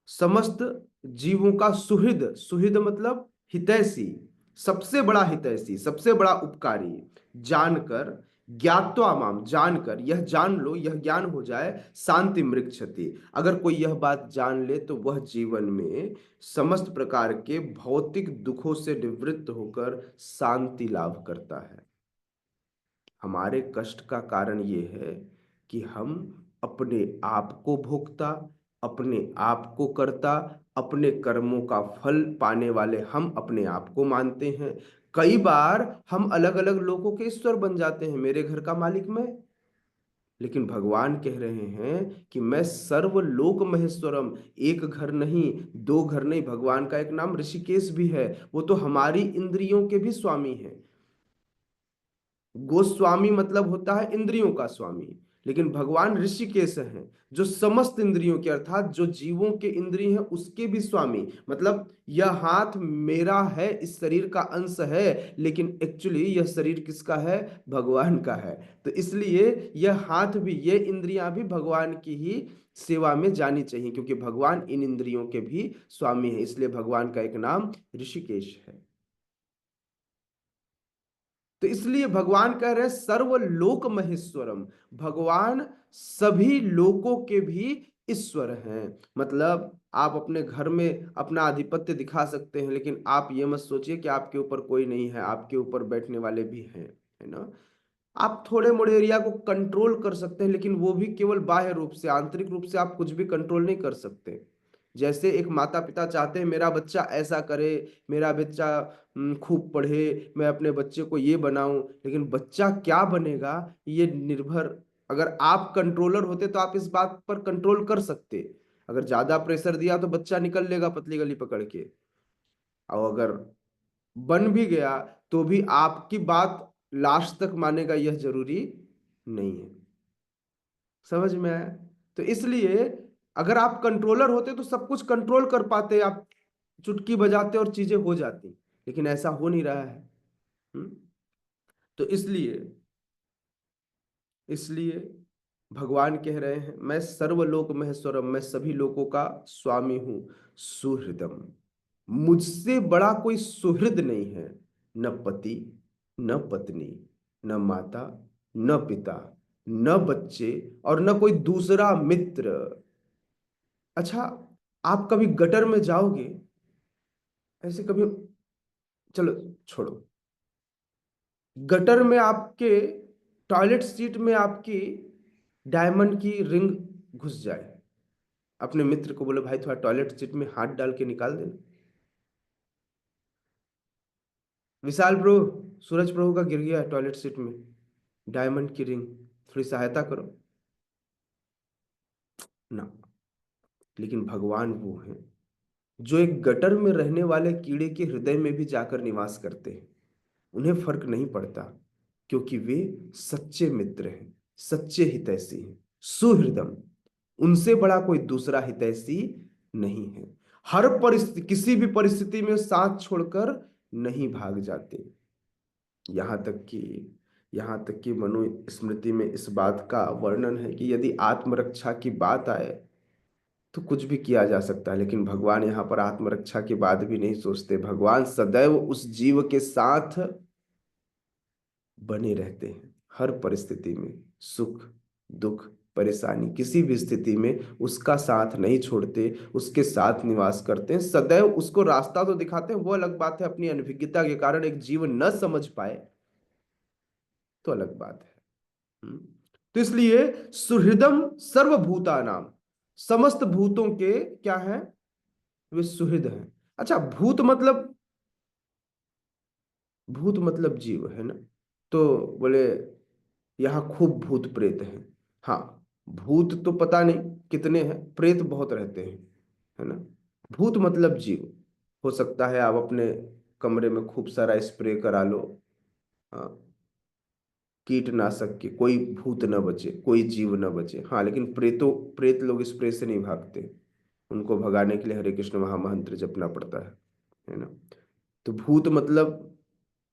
समस्त जीवों का सुहृद, सुहृद मतलब हितैषी, सबसे बड़ा हितैषी, सबसे बड़ा उपकारी जानकर, ज्ञात्वा माम, जानकर, यह जान लो, यह ज्ञान हो जाए, शांति मृक्षति, अगर कोई यह बात जान ले तो वह जीवन में समस्त प्रकार के भौतिक दुखों से निवृत्त होकर शांति लाभ करता है। हमारे कष्ट का कारण ये है कि हम अपने आप को भोगता, अपने आप को करता अपने कर्मों का फल पाने वाले हम अपने आप को मानते हैं। कई बार हम अलग अलग लोगों के ईश्वर बन जाते हैं, मेरे घर का मालिक मैं, लेकिन भगवान कह रहे हैं कि मैं सर्वलोक महेश्वरम। एक घर नहीं, दो घर नहीं, भगवान का एक नाम ऋषिकेश भी है, वो तो हमारी इंद्रियों के भी स्वामी है। गोस्वामी मतलब होता है इंद्रियों का स्वामी, लेकिन भगवान ऋषिकेश हैं जो समस्त इंद्रियों के, अर्थात जो जीवों के इंद्रिय हैं उसके भी स्वामी। मतलब यह हाथ मेरा है, इस शरीर का अंश है, लेकिन एक्चुअली यह शरीर किसका है? भगवान का है। तो इसलिए यह हाथ भी, ये इंद्रियां भी भगवान की ही सेवा में जानी चाहिए, क्योंकि भगवान इन इंद्रियों के भी स्वामी है। इसलिए भगवान का एक नाम ऋषिकेश है। तो इसलिए भगवान कह रहे हैं सर्वलोक महेश्वरम, भगवान सभी लोकों के भी ईश्वर हैं। मतलब आप अपने घर में अपना आधिपत्य दिखा सकते हैं, लेकिन आप ये मत सोचिए कि आपके ऊपर कोई नहीं है, आपके ऊपर बैठने वाले भी हैं, है ना। आप थोड़े मोड़े एरिया को कंट्रोल कर सकते हैं, लेकिन वो भी केवल बाह्य रूप से, आंतरिक रूप से आप कुछ भी कंट्रोल नहीं कर सकते। जैसे एक माता पिता चाहते हैं मेरा बच्चा ऐसा करे, मेरा बच्चा खूब पढ़े, मैं अपने बच्चे को ये बनाऊं, लेकिन बच्चा क्या बनेगा ये निर्भर, अगर आप कंट्रोलर होते तो आप इस बात पर कंट्रोल कर सकते। अगर ज्यादा प्रेशर दिया तो बच्चा निकल लेगा पतली गली पकड़ के, और अगर बन भी गया तो भी आपकी बात लास्ट तक मानेगा यह जरूरी नहीं है। समझ में आया? तो इसलिए अगर आप कंट्रोलर होते तो सब कुछ कंट्रोल कर पाते, आप चुटकी बजाते और चीजें हो जाती, लेकिन ऐसा हो नहीं रहा है। तो इसलिए इसलिए भगवान कह रहे हैं मैं सर्वलोक महेश्वरम, मैं सभी लोगों का स्वामी हूं। सुहृदम, मुझसे बड़ा कोई सुहृद नहीं है, न पति, न पत्नी, न माता, न पिता, न बच्चे, और न कोई दूसरा मित्र। अच्छा, आप कभी गटर में जाओगे ऐसे कभी, चलो छोड़ो, गटर में आपके टॉयलेट सीट में आपकी डायमंड की रिंग घुस जाए, अपने मित्र को बोले भाई थोड़ा टॉयलेट सीट में हाथ डाल के निकाल देना। विशाल प्रभु, सूरज प्रभु का गिर गया टॉयलेट सीट में डायमंड की रिंग, थोड़ी सहायता करो ना। लेकिन भगवान वो हैं जो एक गटर में रहने वाले कीड़े के हृदय में भी जाकर निवास करते हैं। उन्हें फर्क नहीं पड़ता, क्योंकि वे सच्चे मित्र हैं, सच्चे हितैषी हैं, सुहृदम। उनसे बड़ा कोई दूसरा हितैषी नहीं है। हर परिस्थिति, किसी भी परिस्थिति में साथ छोड़कर नहीं भाग जाते। यहाँ तक कि मनु स्मृति में इस बात का वर्णन है कि यदि आत्मरक्षा की बात आए तो कुछ भी किया जा सकता है, लेकिन भगवान यहाँ पर आत्मरक्षा की बात भी नहीं सोचते। भगवान सदैव उस जीव के साथ बने रहते हैं, हर परिस्थिति में, सुख दुख परेशानी, किसी भी स्थिति में उसका साथ नहीं छोड़ते, उसके साथ निवास करते हैं, सदैव उसको रास्ता तो दिखाते हैं। वो अलग बात है अपनी अनभिज्ञता के कारण एक जीव न समझ पाए तो अलग बात है। तो इसलिए सुहृदम सर्वभूता नाम, समस्त भूतों के क्या है? वे सुहृद हैं। अच्छा, भूत मतलब जीव है ना। तो बोले यहाँ खूब भूत प्रेत हैं। हाँ, भूत तो पता नहीं कितने हैं, प्रेत बहुत रहते हैं, है ना। भूत मतलब जीव। हो सकता है आप अपने कमरे में खूब सारा स्प्रे करा लो, हाँ, कीटनाशक के, कोई भूत न बचे, कोई जीव न बचे। हाँ, लेकिन प्रेत लोग स्प्रे से नहीं भागते, उनको भगाने के लिए हरे कृष्ण महामंत्र जपना पड़ता है ना। तो भूत मतलब,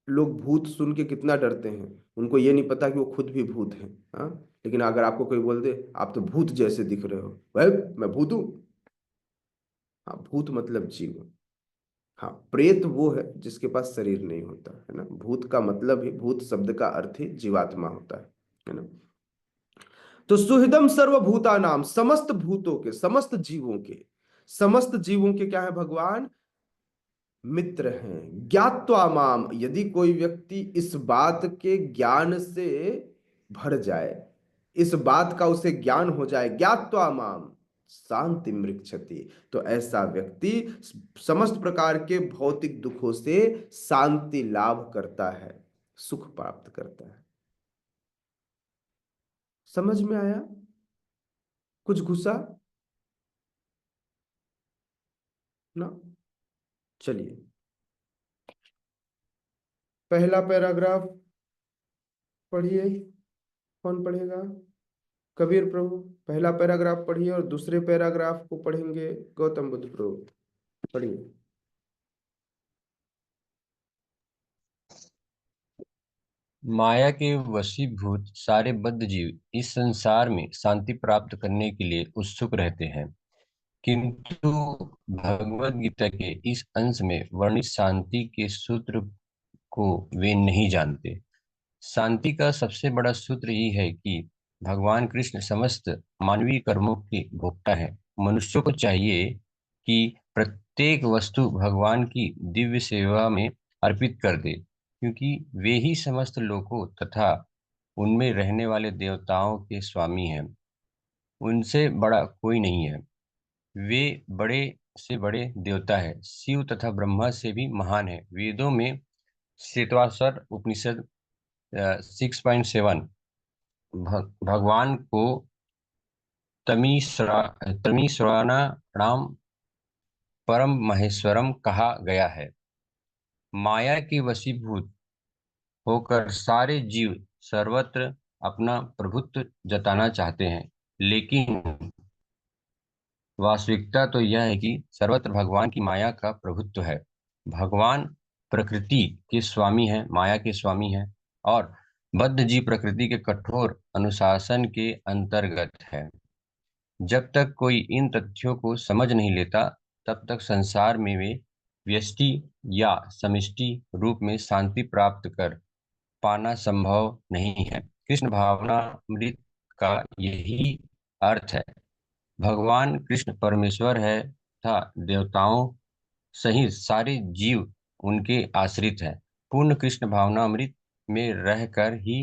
लोग भूत सुन के कितना डरते हैं, उनको ये नहीं पता कि वो खुद भी भूत हैं। हाँ, लेकिन अगर आपको कोई बोल दे आप तो भूत जैसे दिख रहे हो, भाई मैं भूत हूं। हाँ, भूत मतलब जीव। हाँ, प्रेत वो है जिसके पास शरीर नहीं होता, है ना। भूत का मतलब ही, भूत शब्द का अर्थ ही जीवात्मा होता है ना। तो सुहृदम सर्वभूता नाम, समस्त भूतों के, समस्त जीवों के, समस्त जीवों के क्या है? भगवान मित्र हैं। ज्ञात्वा माम, यदि कोई व्यक्ति इस बात के ज्ञान से भर जाए, इस बात का उसे ज्ञान हो जाए, ज्ञात्वा माम, शांति मृक्षति। तो ऐसा व्यक्ति समस्त प्रकार के भौतिक दुखों से शांति लाभ करता है, सुख प्राप्त करता है। समझ में आया? कुछ घुसा ना? चलिए, पहला पैराग्राफ पढ़िए। कौन पढ़ेगा? कबीर प्रभु पहला पैराग्राफ पढ़िए और दूसरे पैराग्राफ को पढ़ेंगे गौतम बुद्ध प्रभु। पढ़िए। माया के वशीभूत सारे बद्ध जीव इस संसार में शांति प्राप्त करने के लिए उत्सुक रहते हैं, किंतु भगवद गीता के इस अंश में वर्णित शांति के सूत्र को वे नहीं जानते। शांति का सबसे बड़ा सूत्र ये है कि भगवान कृष्ण समस्त मानवीय कर्मों के भोक्ता है। मनुष्यों को चाहिए कि प्रत्येक वस्तु भगवान की दिव्य सेवा में अर्पित कर दे, क्योंकि वे ही समस्त लोकों तथा उनमें रहने वाले देवताओं के स्वामी हैं। उनसे बड़ा कोई नहीं है। वे बड़े से बड़े देवता है, शिव तथा ब्रह्मा से भी महान है। वेदों में श्वेतवासर उपनिषद 6.7 भगवान को तमीश्वराणाम परम महेश्वरम कहा गया है। माया के वशीभूत होकर सारे जीव सर्वत्र अपना प्रभुत्व जताना चाहते हैं, लेकिन वास्तविकता तो यह है कि सर्वत्र भगवान की माया का प्रभुत्व है। भगवान प्रकृति के स्वामी हैं, माया के स्वामी हैं, और बद्ध जीव प्रकृति के कठोर अनुशासन के अंतर्गत है। जब तक कोई इन तथ्यों को समझ नहीं लेता, तब तक संसार में वे व्यष्टि या समष्टि रूप में शांति प्राप्त कर पाना संभव नहीं है। कृष्ण भावनामृत का यही अर्थ है। भगवान कृष्ण परमेश्वर है तथा देवताओं सहित सारे जीव उनके आश्रित हैं। पूर्ण कृष्ण भावनामृत में रहकर ही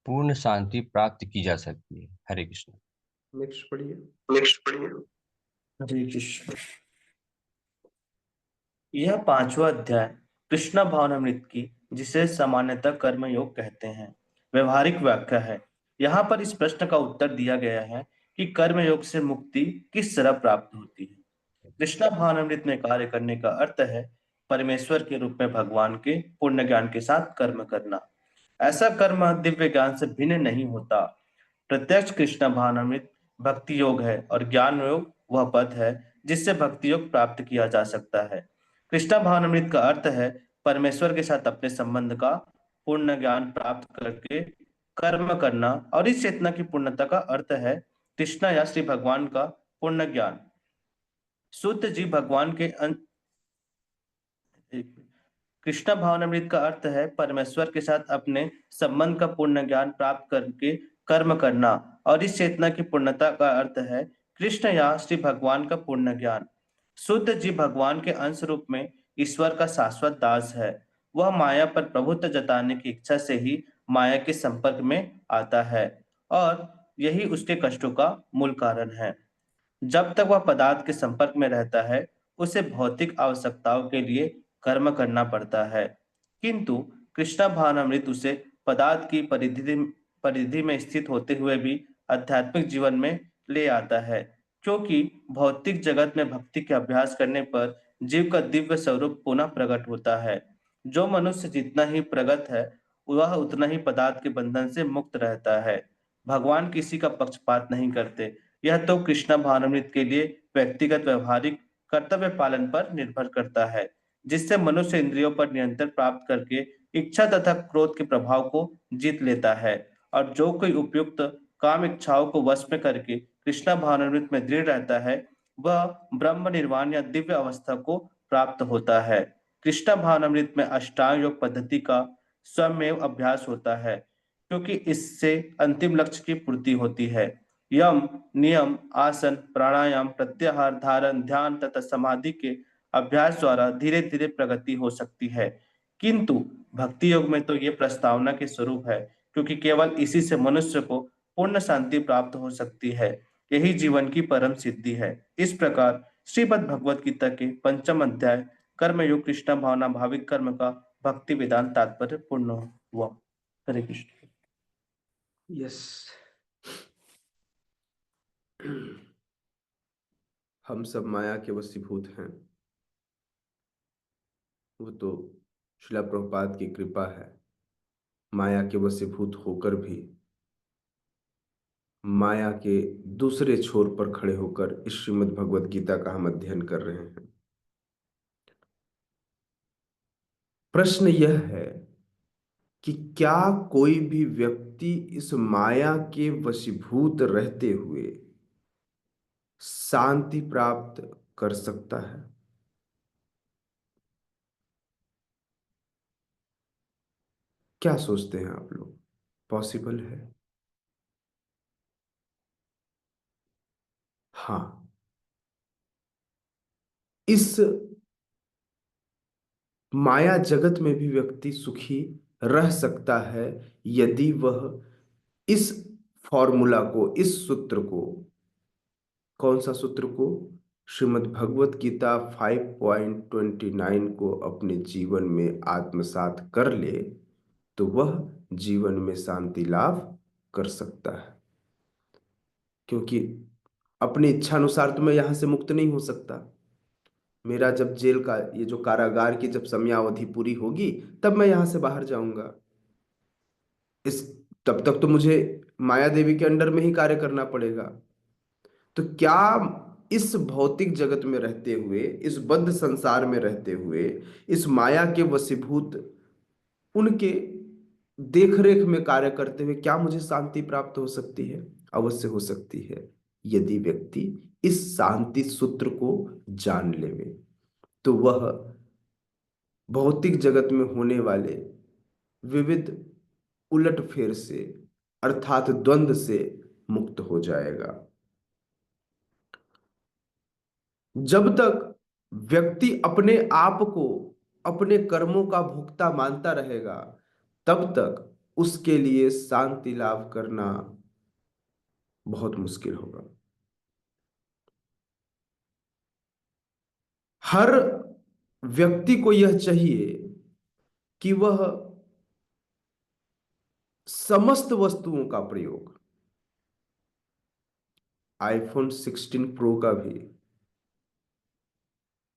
पूर्ण शांति प्राप्त की जा सकती है। हरे कृष्ण। नेक्स्ट पढ़िए। हरे कृष्ण। यह 5वां अध्याय कृष्ण भावनामृत की, जिसे सामान्यतः कर्म योग कहते हैं, व्यवहारिक व्याख्या है। यहाँ पर इस प्रश्न का उत्तर दिया गया है कि कर्म योग से मुक्ति किस तरह प्राप्त होती है। कृष्ण भावनामृत में कार्य करने का अर्थ है परमेश्वर के रूप में भगवान के पूर्ण ज्ञान के साथ कर्म करना। ऐसा कर्म दिव्य ज्ञान से भिन्न नहीं होता। प्रत्यक्ष कृष्ण भावनामृत भक्ति योग है और ज्ञान योग वह पद है जिससे भक्ति योग प्राप्त किया जा सकता है। कृष्ण भावनामृत का अर्थ है परमेश्वर के साथ अपने संबंध का पूर्ण ज्ञान प्राप्त करके कर्म करना, और इस चेतना की पूर्णता का अर्थ है कृष्ण या श्री भगवान का पूर्ण ज्ञान। शुद्ध जीव भगवान के कृष्ण भावनामृत का अर्थ है परमेश्वर के साथ अपने संबंध का पूर्ण ज्ञान प्राप्त करके कर्म करना, और इस चेतना की पूर्णता का अर्थ है कृष्ण या श्री भगवान का पूर्ण ज्ञान। शुद्ध जीव भगवान के अंश रूप में ईश्वर का शाश्वत दास है। वह माया पर प्रभुत्व जताने की इच्छा से ही माया के संपर्क में आता है, और यही उसके कष्टों का मूल कारण है। जब तक वह पदार्थ के संपर्क में रहता है, उसे भौतिक आवश्यकताओं के लिए कर्म करना पड़ता है, किंतु कृष्ण भावनामृत उसे पदार्थ की परिधि में स्थित होते हुए भी आध्यात्मिक जीवन में ले आता है, क्योंकि भौतिक जगत में भक्ति के अभ्यास करने पर जीव का दिव्य स्वरूप पुनः प्रकट होता है। जो मनुष्य जितना ही प्रगत है, वह उतना ही पदार्थ के बंधन से मुक्त रहता है। भगवान किसी का पक्षपात नहीं करते। यह तो कृष्ण भावनामृत के लिए व्यक्तिगत व्यवहारिक कर्तव्य पालन पर निर्भर करता है, जिससे मनुष्य इंद्रियों पर नियंत्रण प्राप्त करके इच्छा तथा क्रोध के प्रभाव को जीत लेता है, और जो कोई उपयुक्त काम इच्छाओं को वश में करके कृष्ण भावनामृत में दृढ़ रहता है, वह ब्रह्म निर्वाण या दिव्य अवस्था को प्राप्त होता है। कृष्ण भावनामृत में अष्टांग योग पद्धति का स्वयं अभ्यास होता है, क्योंकि इससे अंतिम लक्ष्य की पूर्ति होती है। यम, नियम, आसन, प्राणायाम, प्रत्याहार, धारण, ध्यान तथा समाधि के अभ्यास द्वारा धीरे धीरे प्रगति हो सकती है, किंतु भक्ति योग में तो ये प्रस्तावना के स्वरूप है, क्योंकि केवल इसी से मनुष्य को पूर्ण शांति प्राप्त हो सकती है। यही जीवन की परम सिद्धि है। इस प्रकार श्रीमद् भगवत गीता के 5म अध्याय कर्मयोग कृष्ण भावना भाविक कर्म का भक्ति वेदांत तात्पर्य पूर्ण हुआ। हरे कृष्ण। यस, हम सब माया के वशीभूत हैं। वो तो श्रील प्रभुपाद की कृपा है। माया के वशीभूत होकर भी माया के दूसरे छोर पर खड़े होकर इस श्रीमद् भगवत गीता का हम अध्ययन कर रहे हैं। प्रश्न यह है कि क्या कोई भी व्यक्ति इस माया के वशीभूत रहते हुए शांति प्राप्त कर सकता है? क्या सोचते हैं आप लोग, पॉसिबल है? हाँ, इस माया जगत में भी व्यक्ति सुखी रह सकता है यदि वह इस फॉर्मूला को, इस सूत्र को, कौन सा सूत्र को? श्रीमद् भगवत गीता 5.29 को अपने जीवन में आत्मसात कर ले तो वह जीवन में शांति लाभ कर सकता है। क्योंकि अपनी इच्छा अनुसार तो मैं यहां से मुक्त नहीं हो सकता। मेरा जब जेल का, ये जो कारागार की जब समयावधि पूरी होगी तब मैं यहां से बाहर जाऊंगा। इस तब तक तो मुझे माया देवी के अंडर में ही कार्य करना पड़ेगा। तो क्या इस भौतिक जगत में रहते हुए, इस बद्ध संसार में रहते हुए, इस माया के वशीभूत उनके देखरेख में कार्य करते हुए क्या मुझे शांति प्राप्त हो सकती है? अवश्य हो सकती है, यदि व्यक्ति इस शांति सूत्र को जान लेवे तो वह भौतिक जगत में होने वाले विविध उलटफेर से अर्थात द्वंद्व से मुक्त हो जाएगा। जब तक व्यक्ति अपने आप को अपने कर्मों का भोक्ता मानता रहेगा तब तक उसके लिए शांति लाभ करना बहुत मुश्किल होगा। हर व्यक्ति को यह चाहिए कि वह समस्त वस्तुओं का प्रयोग, आईफोन 16 प्रो का भी,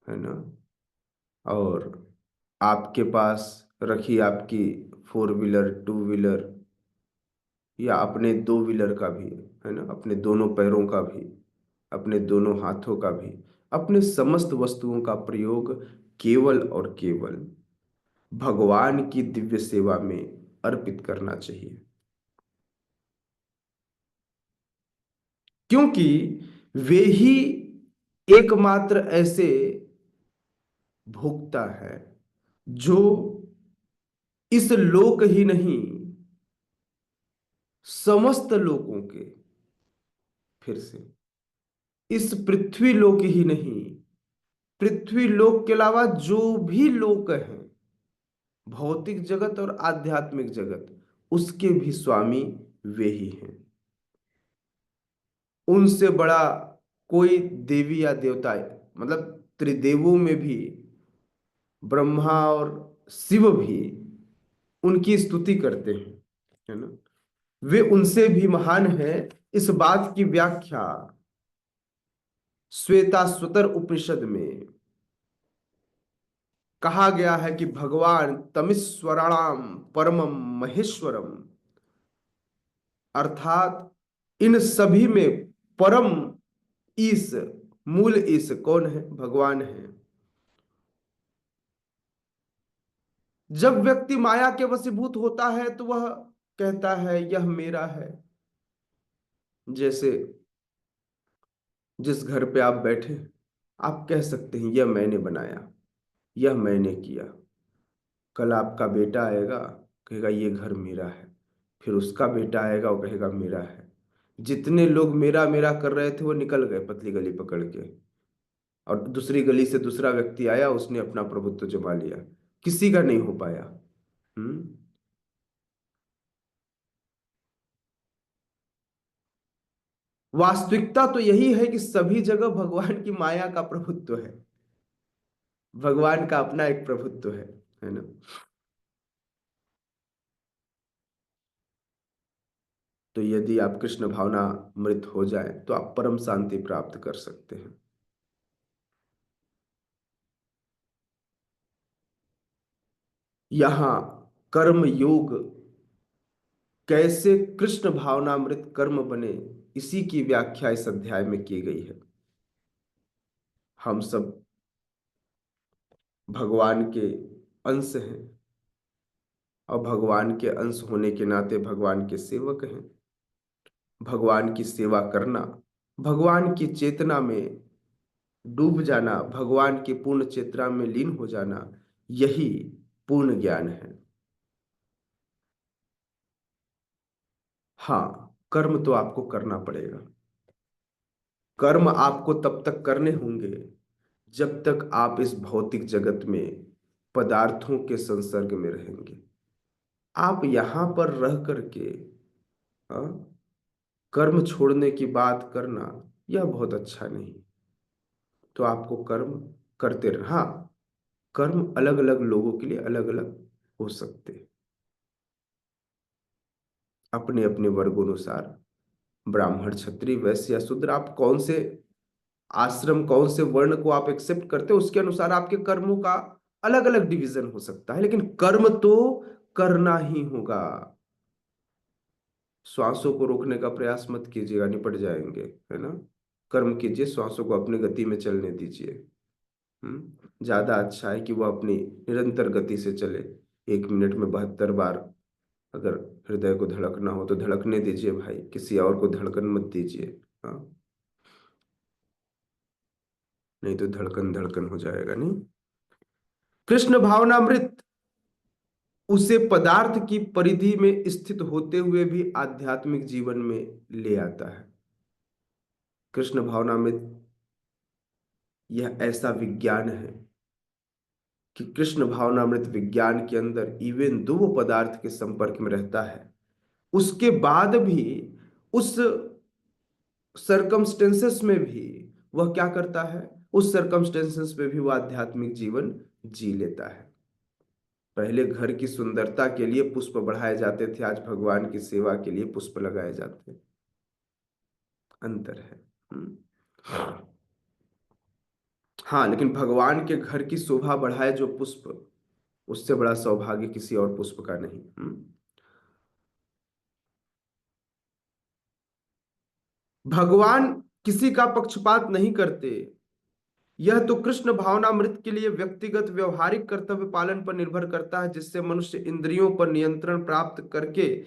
है ना, और आपके पास रखी आपकी 4 व्हीलर, 2 व्हीलर या अपने 2 व्हीलर का भी, है ना, अपने दोनों पैरों का भी, अपने दोनों हाथों का भी, अपने समस्त वस्तुओं का प्रयोग केवल और केवल भगवान की दिव्य सेवा में अर्पित करना चाहिए। क्योंकि वे ही एकमात्र ऐसे भोक्ता है जो इस लोक ही नहीं, समस्त लोकों के, फिर से इस पृथ्वी लोक ही नहीं, पृथ्वी लोक के अलावा जो भी लोक हैं, भौतिक जगत और आध्यात्मिक जगत, उसके भी स्वामी वे ही हैं। उनसे बड़ा कोई देवी या देवता, मतलब त्रिदेवों में भी ब्रह्मा और शिव भी उनकी स्तुति करते हैं, है ना, वे उनसे भी महान है। इस बात की व्याख्या श्वेताश्वतर उपनिषद में कहा गया है कि भगवान तमीश्वराणाम परमम महेश्वरम, अर्थात इन सभी में परम ईश, मूल ईश कौन है? भगवान है। जब व्यक्ति माया के वशीभूत होता है तो वह कहता है यह मेरा है। जैसे जिस घर पे आप बैठे, आप कह सकते हैं यह मैंने बनाया, यह मैंने किया। कल आपका बेटा आएगा, कहेगा ये घर मेरा है, फिर उसका बेटा आएगा, वो कहेगा मेरा है। जितने लोग मेरा मेरा कर रहे थे वो निकल गए पतली गली पकड़ के, और दूसरी गली से दूसरा व्यक्ति आया, उसने अपना प्रभुत्व जमा लिया, किसी का नहीं हो पाया। हम्म वास्तविकता तो यही है कि सभी जगह भगवान की माया का प्रभुत्व है, भगवान का अपना एक प्रभुत्व है ना। तो यदि आप कृष्ण भावना मृत हो जाए तो आप परम शांति प्राप्त कर सकते हैं। यहां कर्म योग कैसे कृष्ण भावनामृत कर्म बने, इसी की व्याख्या इस अध्याय में की गई है। हम सब भगवान के अंश हैं और भगवान के अंश होने के नाते भगवान के सेवक हैं। भगवान की सेवा करना, भगवान की चेतना में डूब जाना, भगवान की पूर्ण चेतना में लीन हो जाना, यही पूर्ण ज्ञान है। हाँ, कर्म तो आपको करना पड़ेगा। कर्म आपको तब तक करने होंगे जब तक आप इस भौतिक जगत में पदार्थों के संसर्ग में रहेंगे। आप यहां पर रह करके कर्म छोड़ने की बात करना यह बहुत अच्छा नहीं। तो आपको कर्म करते रहना। हाँ, कर्म अलग अलग लोगों के लिए अलग अलग हो सकते हैं, अपने अपने वर्गोनुसार। ब्राह्मण, क्षत्रिय, वैश्य या शूद्र, आप कौन से आश्रम, कौन से वर्ण को आप एक्सेप्ट करते हो, उसके अनुसार आपके कर्मों का अलग अलग डिवीजन हो सकता है, लेकिन कर्म तो करना ही होगा। श्वासों को रोकने का प्रयास मत कीजिएगा, निपट जाएंगे, है ना। कर्म कीजिए, श्वासों को अपनी गति में चलने दीजिए। ज्यादा अच्छा है कि वह अपनी निरंतर गति से चले। 1 मिनट में 72 बार अगर हृदय को धड़कना हो तो धड़कने दीजिए भाई, किसी और को धड़कन मत दीजिए। हाँ, नहीं तो धड़कन धड़कन हो जाएगा। नहीं, कृष्ण भावनामृत उसे पदार्थ की परिधि में स्थित होते हुए भी आध्यात्मिक जीवन में ले आता है। कृष्ण भावनामृत यह ऐसा विज्ञान है कि कृष्ण भावनामृत विज्ञान के अंदर इवन दो वो पदार्थ के संपर्क में रहता है, उसके बाद भी, उस सरकमस्टेंसेस में भी वह क्या करता है, उस सरकमस्टेंसेस में भी वह आध्यात्मिक जीवन जी लेता है। पहले घर की सुंदरता के लिए पुष्प बढ़ाए जाते थे, आज भगवान की सेवा के लिए पुष्प लगाए जाते हैं। अंतर है। हाँ, लेकिन भगवान के घर की शोभा बढ़ाए जो पुष्प, उससे बड़ा सौभाग्य किसी और पुष्प का नहीं। भगवान किसी का पक्षपात नहीं करते। यह तो कृष्ण भावनामृत के लिए व्यक्तिगत व्यवहारिक कर्तव्य पालन पर निर्भर करता है, जिससे मनुष्य इंद्रियों पर नियंत्रण प्राप्त करके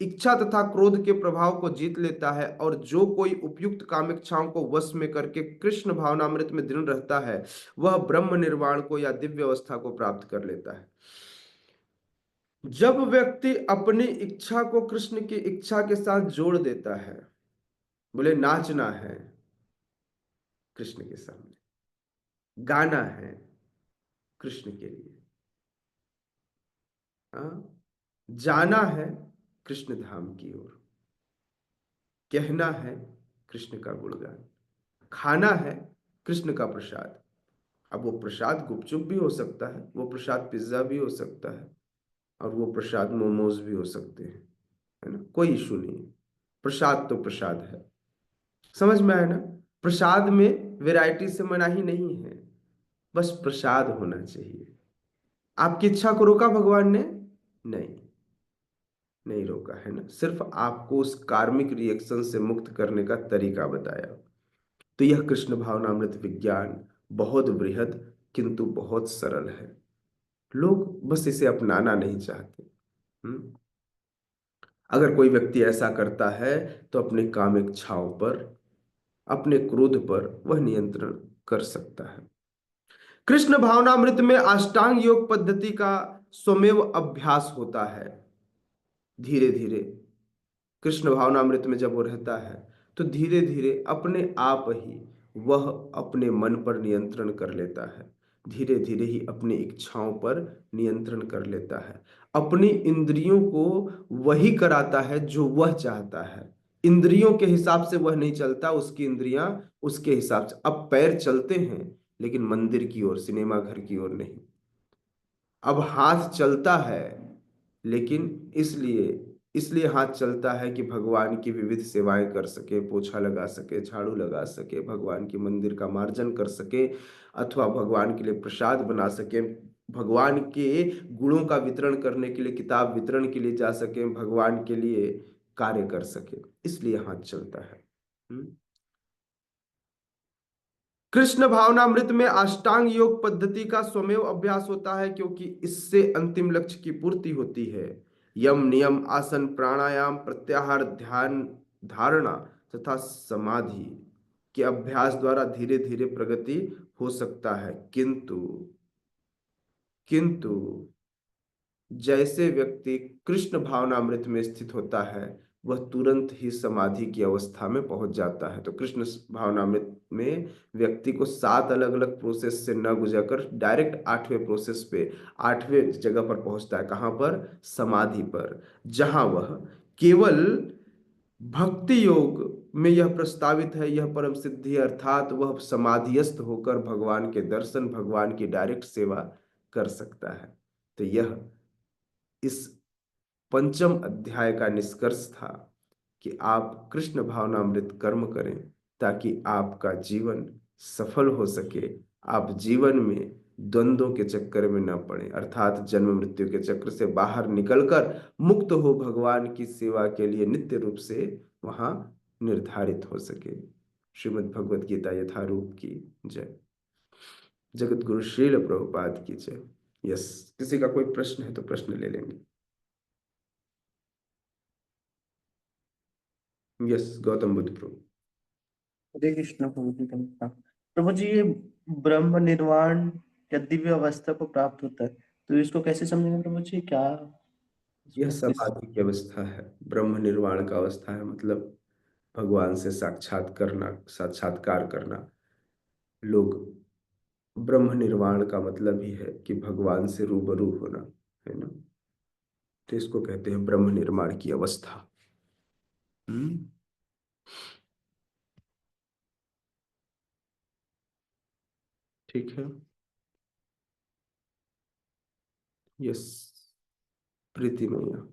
इच्छा तथा क्रोध के प्रभाव को जीत लेता है, और जो कोई उपयुक्त कामेच्छाओं को वश में करके कृष्ण भावनामृत में दृढ़ रहता है, वह ब्रह्म निर्वाण को या दिव्य अवस्था को प्राप्त कर लेता है। जब व्यक्ति अपनी इच्छा को कृष्ण की इच्छा के साथ जोड़ देता है, बोले नाचना है कृष्ण के सामने, गाना है कृष्ण के लिए, जाना है कृष्ण धाम की ओर, कहना है कृष्ण का गुणगान, खाना है कृष्ण का प्रसाद। अब वो प्रसाद गुपचुप भी हो सकता है, वो प्रसाद पिज्जा भी हो सकता है, और वो प्रसाद मोमोज भी हो सकते हैं, है ना, कोई इशू नहीं है। प्रसाद तो प्रसाद है, समझ में आया ना। प्रसाद में वैरायटी से मनाही नहीं है, बस प्रसाद होना चाहिए। आपकी इच्छा को रोका भगवान ने? नहीं रोका, है ना। सिर्फ आपको उस कार्मिक रिएक्शन से मुक्त करने का तरीका बताया। तो यह कृष्ण भावनामृत विज्ञान बहुत बृहद किंतु बहुत सरल है। लोग बस इसे अपनाना नहीं चाहते। अगर कोई व्यक्ति ऐसा करता है तो अपने काम इच्छाओं पर, अपने क्रोध पर वह नियंत्रण कर सकता है। कृष्ण भावनामृत में अष्टांग योग पद्धति का स्वमेव अभ्यास होता है। धीरे धीरे कृष्ण भावनामृत में जब वो रहता है तो धीरे धीरे अपने आप ही वह अपने मन पर नियंत्रण कर लेता है, धीरे धीरे ही अपनी इच्छाओं पर नियंत्रण कर लेता है, अपनी इंद्रियों को वही कराता है जो वह चाहता है, इंद्रियों के हिसाब से वह नहीं चलता, उसकी इंद्रियां उसके हिसाब से। अब पैर चलते हैं लेकिन मंदिर की ओर, सिनेमा घर की ओर नहीं। अब हाथ चलता है लेकिन इसलिए इसलिए हाथ चलता है कि भगवान की विविध सेवाएं कर सके, पोछा लगा सके, झाड़ू लगा सके, भगवान की मंदिर का मार्जन कर सके, अथवा भगवान के लिए प्रसाद बना सके, भगवान के गुणों का वितरण करने के लिए, किताब वितरण के लिए जा सके, भगवान के लिए कार्य कर सके, इसलिए हाथ चलता है। कृष्ण भावनामृत में अष्टांग योग पद्धति का स्वमेव अभ्यास होता है, क्योंकि इससे अंतिम लक्ष्य की पूर्ति होती है। यम, नियम, आसन, प्राणायाम, प्रत्याहार, ध्यान, धारणा तथा समाधि के अभ्यास द्वारा धीरे धीरे प्रगति हो सकता है, किंतु जैसे व्यक्ति कृष्ण भावनामृत में स्थित होता है वह तुरंत ही समाधि की अवस्था में पहुंच जाता है। तो कृष्ण भावनामृत में व्यक्ति को 7 अलग अलग प्रोसेस से न गुजरकर डायरेक्ट 8वें प्रोसेस पे, 8वें जगह पर पहुंचता है। कहां पर? समाधि पर, जहां वह केवल भक्ति योग में यह प्रस्तावित है, यह परम सिद्धि, अर्थात वह समाधिस्थ होकर भगवान के दर्शन, भगवान की डायरेक्ट सेवा कर सकता है। तो यह इस 5वें अध्याय का निष्कर्ष था कि आप कृष्ण भावनामृत कर्म करें ताकि आपका जीवन सफल हो सके, आप जीवन में द्वंद्वों के चक्कर में न पड़े, अर्थात जन्म मृत्यु के चक्र से बाहर निकलकर मुक्त हो भगवान की सेवा के लिए नित्य रूप से वहां निर्धारित हो सके। श्रीमद् भगवद गीता यथारूप की जय। जगत गुरु श्रील प्रभुपाद की जय। यस, किसी का कोई प्रश्न है तो प्रश्न ले लेंगे। यस, गौतम बुद्ध प्रभु। हरे कृष्ण प्रभु जी। प्रभु जी, ये ब्रह्म निर्वाण या दिव्य अवस्था को प्राप्त होता है, तो इसको कैसे समझेंगे प्रभु जी? क्या यह समाधि की अवस्था है, ब्रह्म निर्वाण का अवस्था है, मतलब भगवान से साक्षात्कार करना। लोग ब्रह्म निर्वाण का मतलब ही है कि भगवान से रूबरू होना, है ना। तो इसको कहते हैं ब्रह्म निर्माण की अवस्था। ठीक है। यस, प्रीति मैया।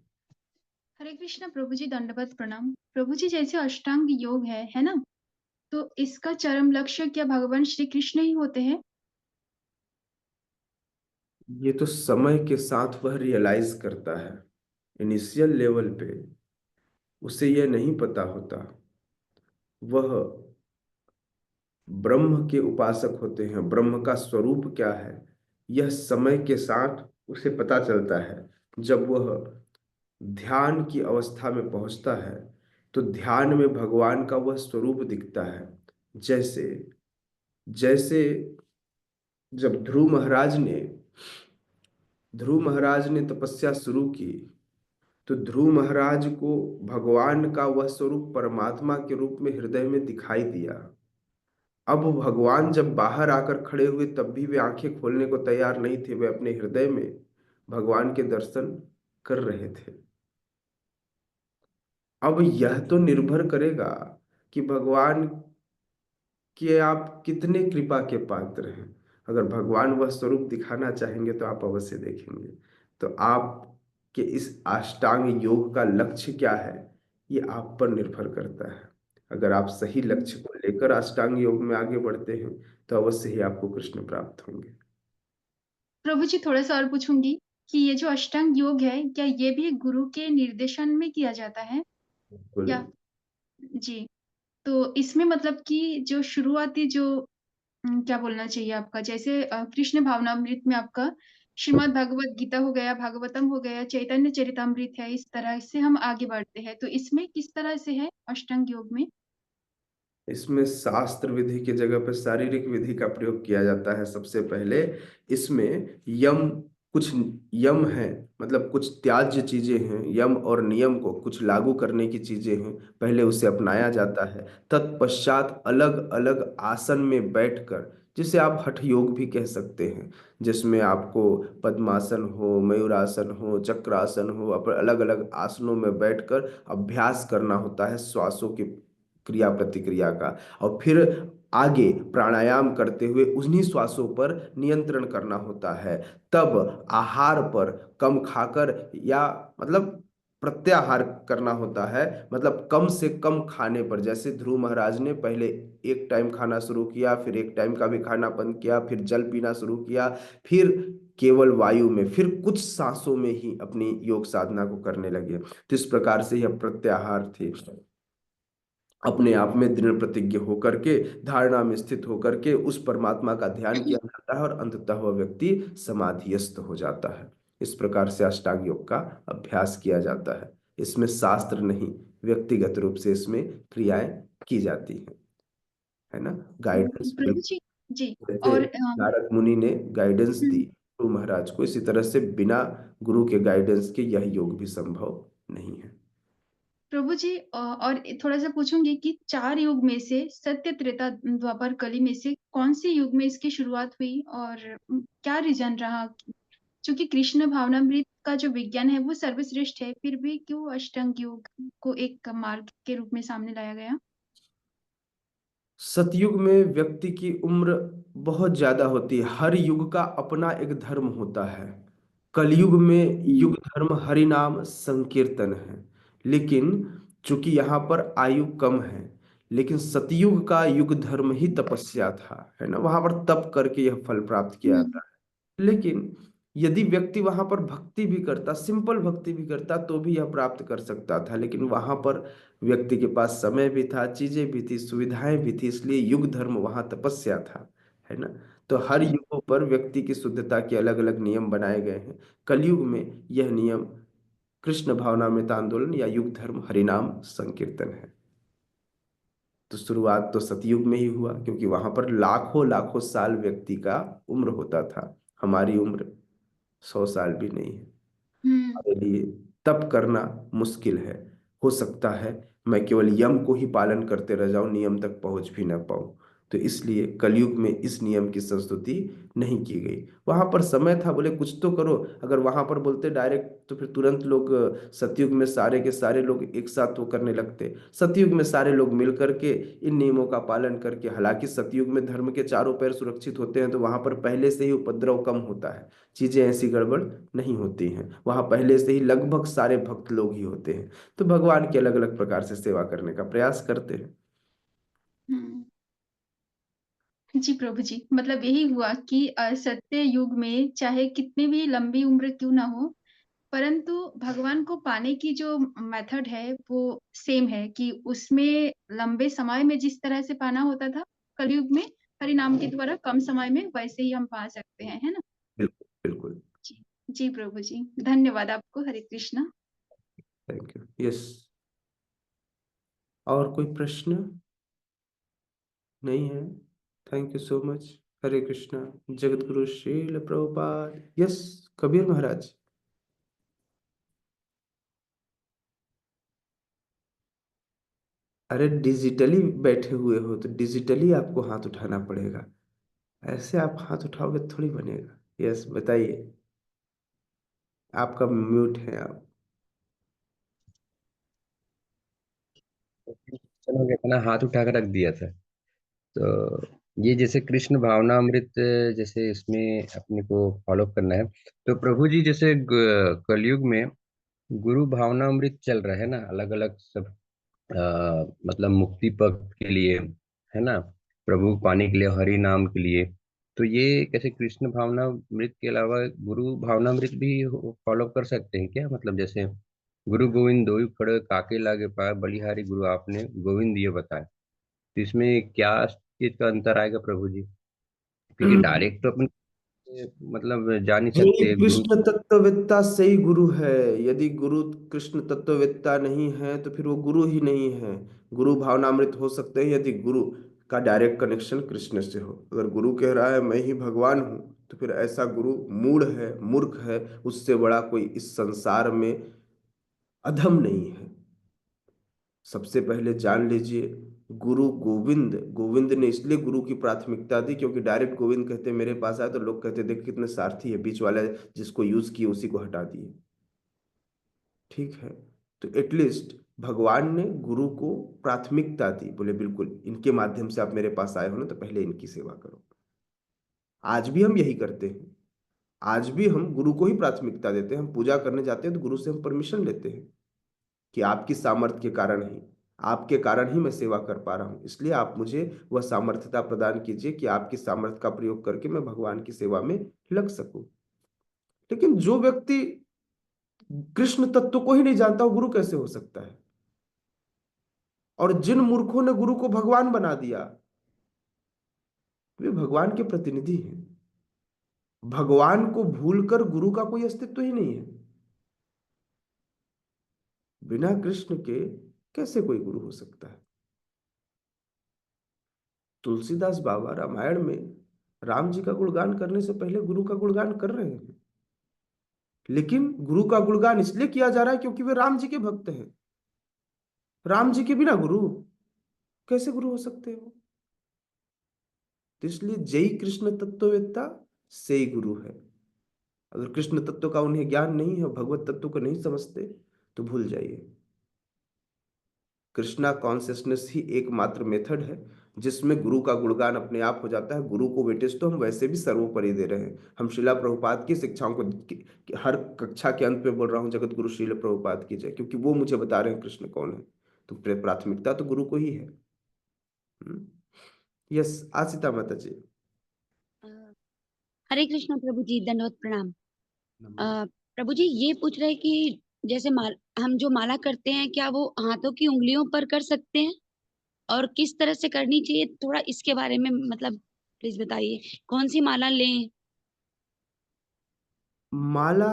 हरे कृष्ण प्रभु जी, दंडवत प्रणाम। प्रभु जी, जैसे अष्टांग योग है ना, तो इसका चरम लक्ष्य क्या भगवान श्री कृष्ण ही होते हैं? ये तो समय के साथ वह रियलाइज करता है। इनिशियल लेवल पे उसे यह नहीं पता होता, वह ब्रह्म के उपासक होते हैं। ब्रह्म का स्वरूप क्या है यह समय के साथ उसे पता चलता है। जब वह ध्यान की अवस्था में पहुंचता है तो ध्यान में भगवान का वह स्वरूप दिखता है। जैसे जैसे जब ध्रुव महाराज ने तपस्या शुरू की तो ध्रुव महाराज को भगवान का वह स्वरूप परमात्मा के रूप में हृदय में दिखाई दिया। अब भगवान जब बाहर आकर खड़े हुए तब भी वे आंखें खोलने को तैयार नहीं थे, वे अपने हृदय में भगवान के दर्शन कर रहे थे। अब यह तो निर्भर करेगा कि भगवान के आप कितने कृपा के पात्र हैं। अगर भगवान वह स्वरूप दिखाना चाहेंगे तो आप अवश्य देखेंगे। तो आपके इस अष्टांग योग का लक्ष्य क्या है ये आप पर निर्भर करता है। अगर आप सही लक्ष्य को लेकर अष्टांग योग में आगे बढ़ते हैं तो अवश्य ही आपको कृष्ण प्राप्त होंगे। प्रभु जी, थोड़ा सा और पूछूंगी कि ये जो अष्टांग योग है, क्या ये भी गुरु के निर्देशन में किया जाता है क्या? जी, तो इसमें मतलब कि जो शुरुआती जो क्या बोलना चाहिए आपका, जैसे कृष्ण भावनामृत में आपका श्रीमद् भगवत गीता हो गया, भागवतम हो गया, चैतन्य चरितामृत है, इस तरह से हम आगे बढ़ते हैं। तो इसमें किस तरह से है अष्टांग योग में? इसमें शास्त्र विधि की जगह पर शारीरिक विधि का प्रयोग किया जाता है। सबसे पहले इसमें कुछ यम है, मतलब कुछ त्याज्य चीजें हैं। यम और नियम को कुछ लागू करने की चीजें हैं, पहले उसे अपनाया जाता है। तत्पश्चात अलग अलग आसन में बैठकर, जिसे आप हठ योग भी कह सकते हैं, जिसमें आपको पद्मासन हो, मयूरासन हो, चक्रासन हो, अपन अलग अलग आसनों में बैठकर अभ्यास करना होता है श्वासों की क्रिया प्रतिक्रिया का, और फिर आगे प्राणायाम करते हुए उन्हीं श्वासों पर नियंत्रण करना होता है। तब आहार पर कम खाकर, या मतलब प्रत्याहार करना होता है, मतलब कम से कम खाने पर। जैसे ध्रुव महाराज ने पहले एक टाइम खाना शुरू किया, फिर एक टाइम का भी खाना बंद किया, फिर जल पीना शुरू किया, फिर केवल वायु में, फिर कुछ सांसों में ही अपनी योग साधना को करने लगे। तो इस प्रकार से यह प्रत्याहार थे। अपने आप में दृढ़ प्रतिज्ञ होकर के, धारणा में स्थित होकर के उस परमात्मा का ध्यान किया जाता है, और अंततः वह व्यक्ति समाधिस्थ हो जाता है। इस प्रकार से अष्टांग योग का अभ्यास किया जाता है। इसमें शास्त्र नहीं, व्यक्तिगत रूप से इसमें क्रियाएं की जाती हैं, है ना। गाइडेंस प्रभु जी। जी। जैसे और नारद मुनि ने गाइडेंस दी गुरु महाराज को, इसी तरह से बिना गुरु के गाइडेंस के यह योग भी संभव नहीं है। प्रभु जी, और थोड़ा सा पूछूंगी कि 4 युग में से सत्य, त्रेता, द्वापर, कली में से कौन से युग में इसकी शुरुआत हुई, और क्या रीजन रहा? क्योंकि कृष्ण भावनामृत का जो विज्ञान है वो सर्वश्रेष्ठ है, फिर भी क्यों अष्टांग योग को एक मार्ग के रूप में सामने लाया गया? सतयुग में व्यक्ति की उम्र बहुत ज्यादा होती है। हर युग का अपना एक धर्म होता है। कलयुग में युग धर्म हरिनाम संकीर्तन है, लेकिन चूंकि यहाँ पर आयु कम है, लेकिन सतयुग का युग धर्म ही तपस्या था, है ना। वहां पर तप करके यह फल प्राप्त किया हम्म। जाता है। लेकिन यदि व्यक्ति वहां पर भक्ति भी करता, सिंपल भक्ति भी करता, तो भी यह प्राप्त कर सकता था। लेकिन वहां पर व्यक्ति के पास समय भी था, चीजें भी थी, सुविधाएं भी थी, इसलिए युग धर्म वहां तपस्या था, है ना। तो हर जी। युगों पर व्यक्ति की शुद्धता के अलग अलग नियम बनाए गए हैं। कलयुग में यह नियम कृष्ण भावनामृत आंदोलन या युग धर्म हरिनाम संकीर्तन है। तो शुरुआत तो सतयुग में ही हुआ, क्योंकि वहां पर लाखों लाखों साल व्यक्ति का उम्र होता था। हमारी उम्र 100 साल भी नहीं है। हम्म। हमारे लिए तप करना मुश्किल है। हो सकता है मैं केवल यम को ही पालन करते रह जाऊं, नियम तक पहुंच भी ना पाऊं। तो इसलिए कलयुग में इस नियम की संस्तुति नहीं की गई। वहां पर समय था, बोले कुछ तो करो। अगर वहां पर बोलते डायरेक्ट, तो फिर तुरंत लोग सतयुग में सारे के सारे लोग एक साथ वो करने लगते। सतयुग में सारे लोग मिल करके इन नियमों का पालन करके, हालांकि सतयुग में धर्म के चारों पैर सुरक्षित होते हैं, तो वहां पर पहले से ही उपद्रव कम होता है, चीजें ऐसी गड़बड़ नहीं होती हैं। वहां पहले से ही लगभग सारे भक्त लोग ही होते हैं, तो भगवान की अलग अलग प्रकार से सेवा करने का प्रयास करते हैं। हम्म। जी प्रभु जी, मतलब यही हुआ कि सत्य युग में चाहे कितनी भी लंबी उम्र क्यों ना हो, परंतु भगवान को पाने की जो मेथड है वो सेम है, कि उसमें लंबे समय में जिस तरह से पाना होता था, कलयुग में हरि नाम के द्वारा कम समय में वैसे ही हम पा सकते हैं, है ना? बिल्कुल बिल्कुल। जी। जी प्रभु जी, धन्यवाद आपको। Hare Krishna. Thank you. Yes, और कोई प्रश्न नहीं है? Thank you so much. Hare Krishna. जगत गुरु श्रील प्रभुपाद। यस, कबीर महाराज। अरे डिजिटली बैठे हुए हो तो डिजिटली आपको हाथ उठाना पड़ेगा, ऐसे आप हाथ उठाओगे थोड़ी बनेगा। यस, बताइए। आपका म्यूट है आप। चलो इतना हाथ उठा कर रख दिया था। तो ये जैसे कृष्ण भावनामृत, जैसे इसमें अपने को फॉलो करना है। तो प्रभु जी जैसे कलयुग में गुरु भावनामृत चल रहा है ना, अलग अलग सब मतलब मुक्ति पथ के लिए, है ना, प्रभु पाने के लिए, हरि नाम के लिए। तो ये कैसे कृष्ण भावनामृत के अलावा गुरु भावनामृत भी फॉलो कर सकते हैं क्या? मतलब जैसे गुरु गोविंद दोई खड़े काके लागे पाए, बलिहारी गुरु आपने गोविंद ये बताए। तो इसमें क्या चीज का अंतर आएगा प्रभु जी? क्योंकि डायरेक्ट तो अपन मतलब जा नहीं नहीं, सकते गुरु। कृष्ण तत्ववेत्ता से ही गुरु है। यदि गुरु कृष्ण तत्ववेत्ता नहीं है तो फिर वो गुरु ही नहीं है। गुरु भावनामृत हो सकते हैं यदि गुरु का डायरेक्ट कनेक्शन कृष्ण से हो। अगर गुरु कह रहा है मैं ही भगवान हूँ, तो फिर ऐसा गुरु मूढ़ है, मूर्ख है। उससे बड़ा कोई इस संसार में अधम नहीं है। सबसे पहले जान लीजिए, गुरु गोविंद, गोविंद ने इसलिए गुरु की प्राथमिकता दी क्योंकि डायरेक्ट गोविंद कहते मेरे पास आए तो लोग कहते देख कितने स्वार्थी है, बीच वाला जिसको यूज किए उसी को हटा दिए। ठीक है, तो एटलीस्ट भगवान ने गुरु को प्राथमिकता दी, बोले बिल्कुल इनके माध्यम से आप मेरे पास आए हो ना, तो पहले इनकी सेवा करो। आज भी हम यही करते हैं, आज भी हम गुरु को ही प्राथमिकता देते हैं। हम पूजा करने जाते हैं तो गुरु से हम परमिशन लेते हैं कि आपकी सामर्थ्य के कारण ही, आपके कारण ही मैं सेवा कर पा रहा हूं, इसलिए आप मुझे वह सामर्थ्यता प्रदान कीजिए कि आपकी सामर्थ्य का प्रयोग करके मैं भगवान की सेवा में लग सकूं। लेकिन जो व्यक्ति कृष्ण तत्व को ही नहीं जानता वो गुरु कैसे हो सकता है? और जिन मूर्खों ने गुरु को भगवान बना दिया वे भगवान के प्रतिनिधि हैं। भगवान को भूलकर गुरु का कोई अस्तित्व ही नहीं है। बिना कृष्ण के कैसे कोई गुरु हो सकता है? तुलसीदास बाबा रामायण में राम जी का गुणगान करने से पहले गुरु का गुणगान कर रहे हैं, लेकिन गुरु का गुणगान इसलिए किया जा रहा है क्योंकि वे राम जी के भक्त हैं। राम जी के बिना गुरु कैसे गुरु हो सकते हो? तो इसलिए जय कृष्ण तत्ववेत्ता से ही गुरु है। अगर कृष्ण तत्व का उन्हें ज्ञान नहीं है, भगवत तत्व को नहीं समझते, तो भूल जाइए। कृष्णा कॉन्शियसनेस ही एकमात्र मेथड है जिसमें गुरु का गुणगान अपने आप हो जाता है। गुरु को वेटेज तो हम वैसे भी सर्वोपरि दे रहे हैं। हम श्रीला प्रभुपाद की शिक्षाओं को हर कक्षा के अंत में बोल रहा हूं, जगत गुरु श्रील प्रभुपाद की जय, क्योंकि वो मुझे बता रहे हैं कृष्ण कौन है। तो प्राथमिकता तो गुरु को ही है। यस, आशिता माता जी। हरे कृष्ण प्रभु जी, दंडवत प्रणाम। प्रभु जी ये पूछ रहे कि जैसे हम जो माला करते हैं क्या वो हाथों की उंगलियों पर कर सकते हैं, और किस तरह से करनी चाहिए, थोड़ा इसके बारे में मतलब प्लीज बताइए। कौन सी माला लें? माला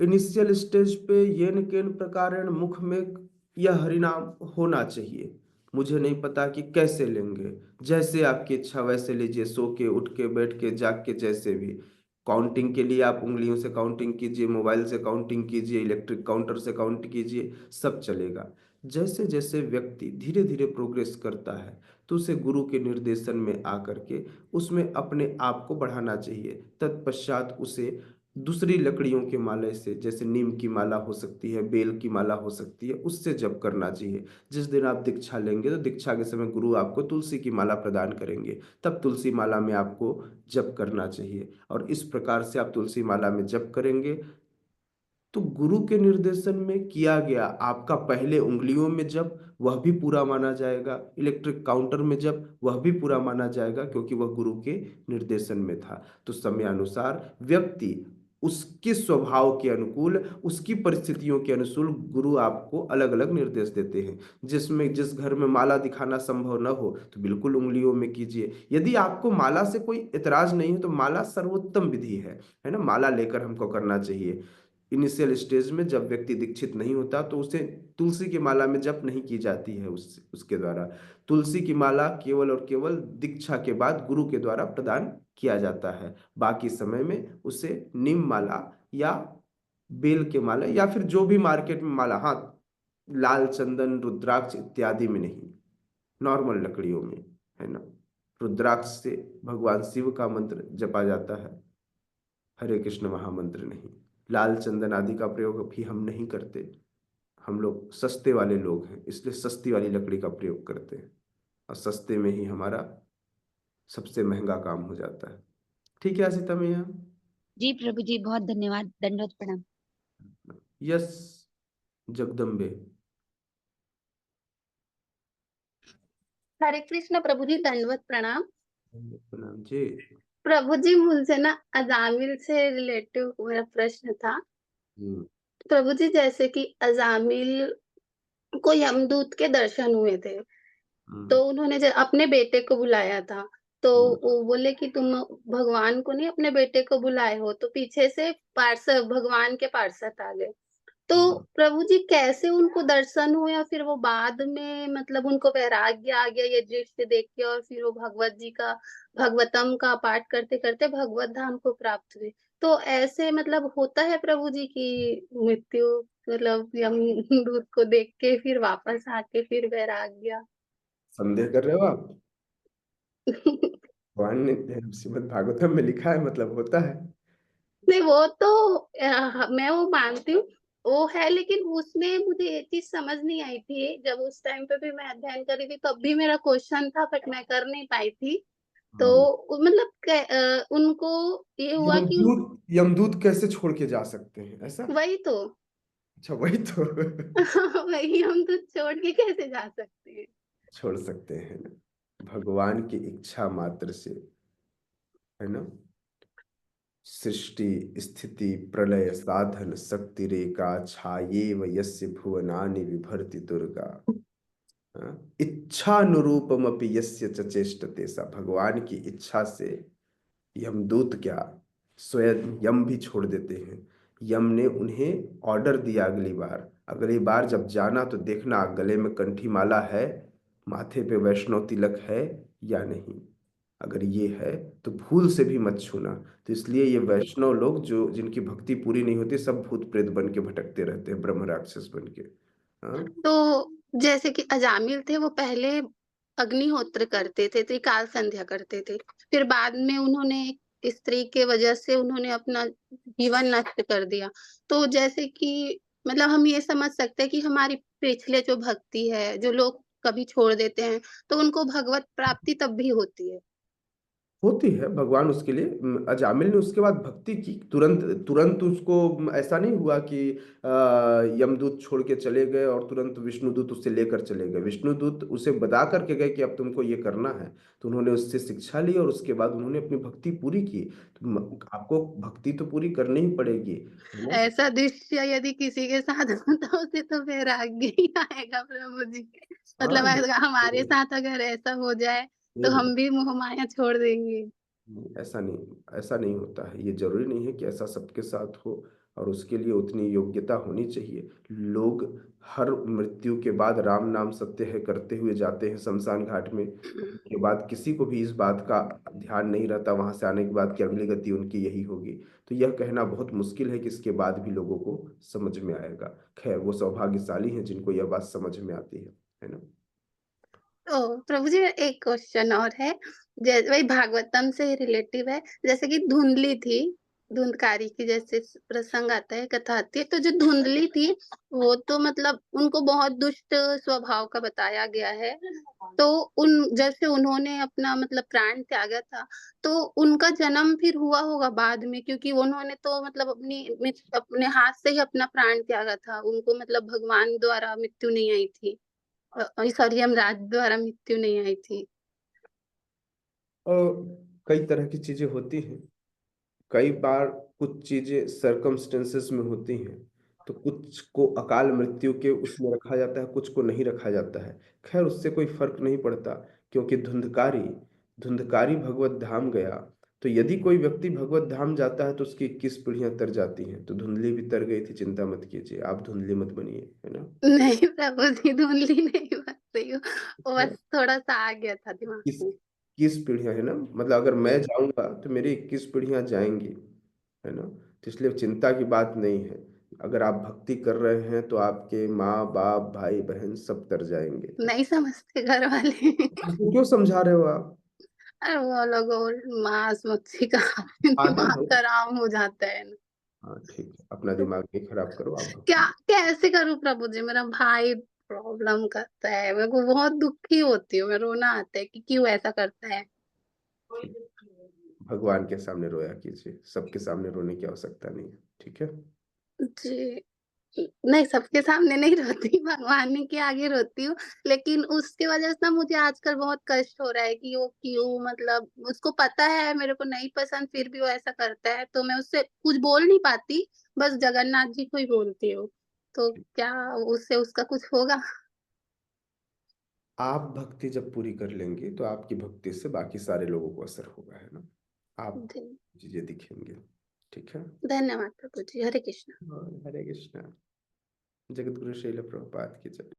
इनिशियल स्टेज पे येन केन प्रकारेण मुख में यह हरिनाम होना चाहिए। मुझे नहीं पता कि कैसे लेंगे, जैसे आपकी इच्छा वैसे लीजिए, सो के, उठ के, बैठ के, जाग के, जैसे भी। काउंटिंग के लिए आप उंगलियों से काउंटिंग कीजिए, मोबाइल से काउंटिंग कीजिए, इलेक्ट्रिक काउंटर से काउंट कीजिए, सब चलेगा। जैसे जैसे व्यक्ति धीरे धीरे प्रोग्रेस करता है तो उसे गुरु के निर्देशन में आकर के उसमें अपने आप को बढ़ाना चाहिए। तत्पश्चात उसे दूसरी लकड़ियों के माले से, जैसे नीम की माला हो सकती है, बेल की माला हो सकती है, उससे जप करना चाहिए। जिस दिन आप दीक्षा लेंगे तो दीक्षा के समय गुरु आपको तुलसी की माला प्रदान करेंगे, तब तुलसी माला में आपको जप करना चाहिए। और इस प्रकार से आप तुलसी माला में जप करेंगे तो गुरु के निर्देशन में किया गया आपका पहले उंगलियों में जप, वह भी पूरा माना जाएगा। इलेक्ट्रिक काउंटर में जप, वह भी पूरा माना जाएगा, क्योंकि वह गुरु के निर्देशन में था। तो समयानुसार व्यक्ति उसके स्वभाव के अनुकूल, उसकी परिस्थितियों के अनुकूल गुरु आपको अलग अलग निर्देश देते हैं। जिसमें जिस घर में माला दिखाना संभव न हो तो बिल्कुल उंगलियों में कीजिए। यदि आपको माला से कोई इतराज नहीं है तो माला सर्वोत्तम विधि है ना, माला लेकर हमको करना चाहिए। इनिशियल स्टेज में जब व्यक्ति दीक्षित नहीं होता तो उसे तुलसी की माला में जप नहीं की जाती है उसके द्वारा। तुलसी की माला केवल और केवल दीक्षा के बाद गुरु के द्वारा प्रदान किया जाता है। बाकी समय में उसे नीम माला या बेल के माला या फिर जो भी मार्केट में माला, हाँ, लाल चंदन, रुद्राक्ष इत्यादि में नहीं, नॉर्मल लकड़ियों में, है ना। रुद्राक्ष से भगवान शिव का मंत्र जपा जाता है, हरे कृष्ण महामंत्र नहीं। लाल चंदन आदि का प्रयोग भी हम नहीं करते। हम लोग सस्ते वाले लोग हैं, इसलिए सस्ती वाली लकड़ी का प्रयोग करते हैं, और सस्ते में ही हमारा सबसे महंगा काम हो जाता है। ठीक है आशिता मैया? जी प्रभु जी, बहुत धन्यवाद, दंडवत प्रणाम। यस जगदम्बे। हरे कृष्ण प्रभु जी, दंडवत प्रणाम। प्रणाम जी। प्रभु जी मुझसे ना अजामिल से रिलेटिव मेरा प्रश्न था। प्रभु जी जैसे कि अजामिल को यमदूत के दर्शन हुए थे, तो उन्होंने अपने बेटे को बुलाया था, तो वो बोले कि तुम भगवान को नहीं अपने बेटे को बुलाए हो, तो पीछे से पार्षद, भगवान के पार्षद आ गए। तो प्रभु जी कैसे उनको दर्शन हुए और फिर वो बाद में मतलब उनको वैराग्य आ गया ये दृश्य देख के, और फिर वो भगवत जी का, भगवतम का पाठ करते करते भगवत धाम को प्राप्त हुए। तो ऐसे मतलब होता है प्रभु जी की मृत्यु मतलब यमदूत को देख के फिर वापस आके फिर वैराग गया। संदेह कर रहे हो आप? भगवान ने श्रीमद् भागवतम में लिखा है, मतलब होता है। नहीं वो तो मैं वो मानती हूँ, वो है, लेकिन उसमें मुझे ये चीज समझ नहीं आई थी। जब उस टाइम पे भी मैं अध्ययन कर रही थी तब भी मेरा क्वेश्चन था, बट मैं कर नहीं पाई थी। तो मतलब उनको ये हुआ कि यमदूत कैसे छोड़ के जा सकते हैं, ऐसा? वही तो। अच्छा, वही तो। वही, हम तो छोड़ के कैसे जा सकते हैं? छोड़ सकते हैं ना, भगवान की इच्छा मात्र से, है ना। सृष्टि स्थिति प्रलय साधन शक्ति रेखा छायेव यस्य भुवनानि बिभर्ति दुर्गा। हाँ? इच्छानुरूपमपि यस्य च चेष्टते सा। भगवान की इच्छा से यमदूत क्या, स्वयं यम भी छोड़ देते हैं। यम ने उन्हें ऑर्डर दिया, अगली बार जब जाना तो देखना गले में कंठी माला है, माथे पे वैष्णव तिलक है या नहीं। अगर ये है तो भूल से भी मत छूना। तो इसलिए ये वैष्णव लोग जो जिनकी भक्ति पूरी नहीं होती, सब भूत प्रेत बन के भटकते रहते हैं, ब्रह्म राक्षस बन के। हाँ? तो जैसे कि अजामिल थे, वो पहले अग्निहोत्र करते थे, त्रिकाल संध्या करते थे, फिर बाद में उन्होंने एक स्त्री के वजह से उन्होंने अपना जीवन नष्ट कर दिया। तो जैसे कि मतलब हम ये समझ सकते हैं कि हमारी पिछले जो भक्ति है, जो लोग कभी छोड़ देते हैं, तो उनको भगवत प्राप्ति तब भी होती है। होती है, भगवान उसके लिए अजामिल ने उसके बाद भक्ति की, तुरंत तुरंत उसको ऐसा नहीं हुआ कि यमदूत छोड़ के चले गए और तुरंत विष्णुदूत उससे लेकर चले गए। विष्णुदूत उसे बता करके गए कि अब तुमको ये करना है, तो उन्होंने उससे शिक्षा ली और उसके बाद उन्होंने अपनी भक्ति पूरी की। तो आपको भक्ति तो पूरी करनी ही पड़ेगी, है ना। ऐसा दृश्य यदि किसी के साथ होता, उसे तो वैराग्य ही आएगा प्रभु जी। मतलब हाँ, अगर हमारे साथ अगर ऐसा हो जाए तो हम भी मोह माया छोड़ देंगे। ऐसा नहीं होता है। ये जरूरी नहीं है कि ऐसा सबके साथ हो, और उसके लिए उतनी योग्यता होनी चाहिए। लोग हर मृत्यु के बाद राम नाम सत्य है करते हुए जाते हैं शमशान घाट में, उसके बाद किसी को भी इस बात का ध्यान नहीं रहता वहां से आने के बाद कि अगली गति उनकी यही होगी। तो यह कहना बहुत मुश्किल है कि इसके बाद भी लोगों को समझ में आएगा। खैर, वो सौभाग्यशाली हैं जिनको यह बात समझ में आती है ना। तो प्रभु जी, एक क्वेश्चन और है, वही भागवतम से रिलेटिव है। जैसे कि धुंधली थी, धुंधकारी की जैसे प्रसंग आता है, कथा आती है, तो जो धुंधली थी वो तो मतलब उनको बहुत दुष्ट स्वभाव का बताया गया है। तो जैसे उन्होंने अपना मतलब प्राण त्यागा था, तो उनका जन्म फिर हुआ होगा बाद में, क्योंकि उन्होंने तो मतलब अपने हाथ से ही अपना प्राण त्यागा था। उनको मतलब भगवान द्वारा मृत्यु नहीं आई थी, सॉरी, यमराज द्वारा मृत्यु नहीं आई थी। और कई तरह की चीजें होती हैं। कई बार कुछ चीजें सर्कमस्टेंसेस में होती हैं, तो कुछ को अकाल मृत्यु के उसमें रखा जाता है, कुछ को नहीं रखा जाता है। खैर, उससे कोई फर्क नहीं पड़ता, क्योंकि धुंधकारी धुंधकारी भगवत धाम गया। तो यदि कोई व्यक्ति भगवत धाम जाता है तो उसकी 21 पीढ़ियां तर जाती हैं। तो धुंधली भी तर गई थी, चिंता मत कीजिए, आप धुंधली मत बनिए, है ना। नहीं प्रभु जी, धुंधली नहीं बन रही हूँ, वो बस थोड़ा सा आ गया था दिमाग किस में। 21 पीढ़ियां, है ना, मतलब अगर मैं जाऊंगा तो मेरी 21 पीढ़ियां जाएंगी, है ना। तो इसलिए चिंता की बात नहीं है। अगर आप भक्ति कर रहे हैं तो आपके माँ बाप भाई बहन सब तर जाएंगे। नहीं समझते घर वाले। तो क्यों समझा रहे हो आप? अरे वो लोग और मांस मच्छी का आना दिमाग है। खराब हो जाता है ना। हाँ, ठीक है, अपना दिमाग नहीं खराब करो, आप क्या भक्ति। कैसे करूँ प्रभु जी, मेरा भाई प्रॉब्लम करता है, मेरे को बहुत दुखी होती हूँ, मैं रोना आता है कि क्यों ऐसा करता है। ठीक, भगवान के सामने रोया कीजिए, सबके सामने रोने की आवश्यकता नहीं है, ठीक है। जी, नहीं सबके सामने नहीं रोती, भगवान के आगे रोती हूँ। लेकिन उसकी वजह से ना मुझे आजकल बहुत कष्ट हो रहा है कि वो क्यों, मतलब उसको पता है मेरे को नहीं पसंद, फिर भी वो ऐसा करता है, तो मैं उससे कुछ बोल नहीं पाती, बस जगन्नाथ जी को ही बोलती हूँ। तो क्या उससे उसका कुछ होगा? आप भक्ति जब पूरी कर लेंगे तो आपकी भक्ति से बाकी सारे लोगों को असर होगा, है ना। आप जी, चीजें दिखेंगे, ठीक है। धन्यवाद प्रभु जी, हरे कृष्ण। और हरे कृष्णा। जगत गुरु श्रील प्रभुपाद की जय।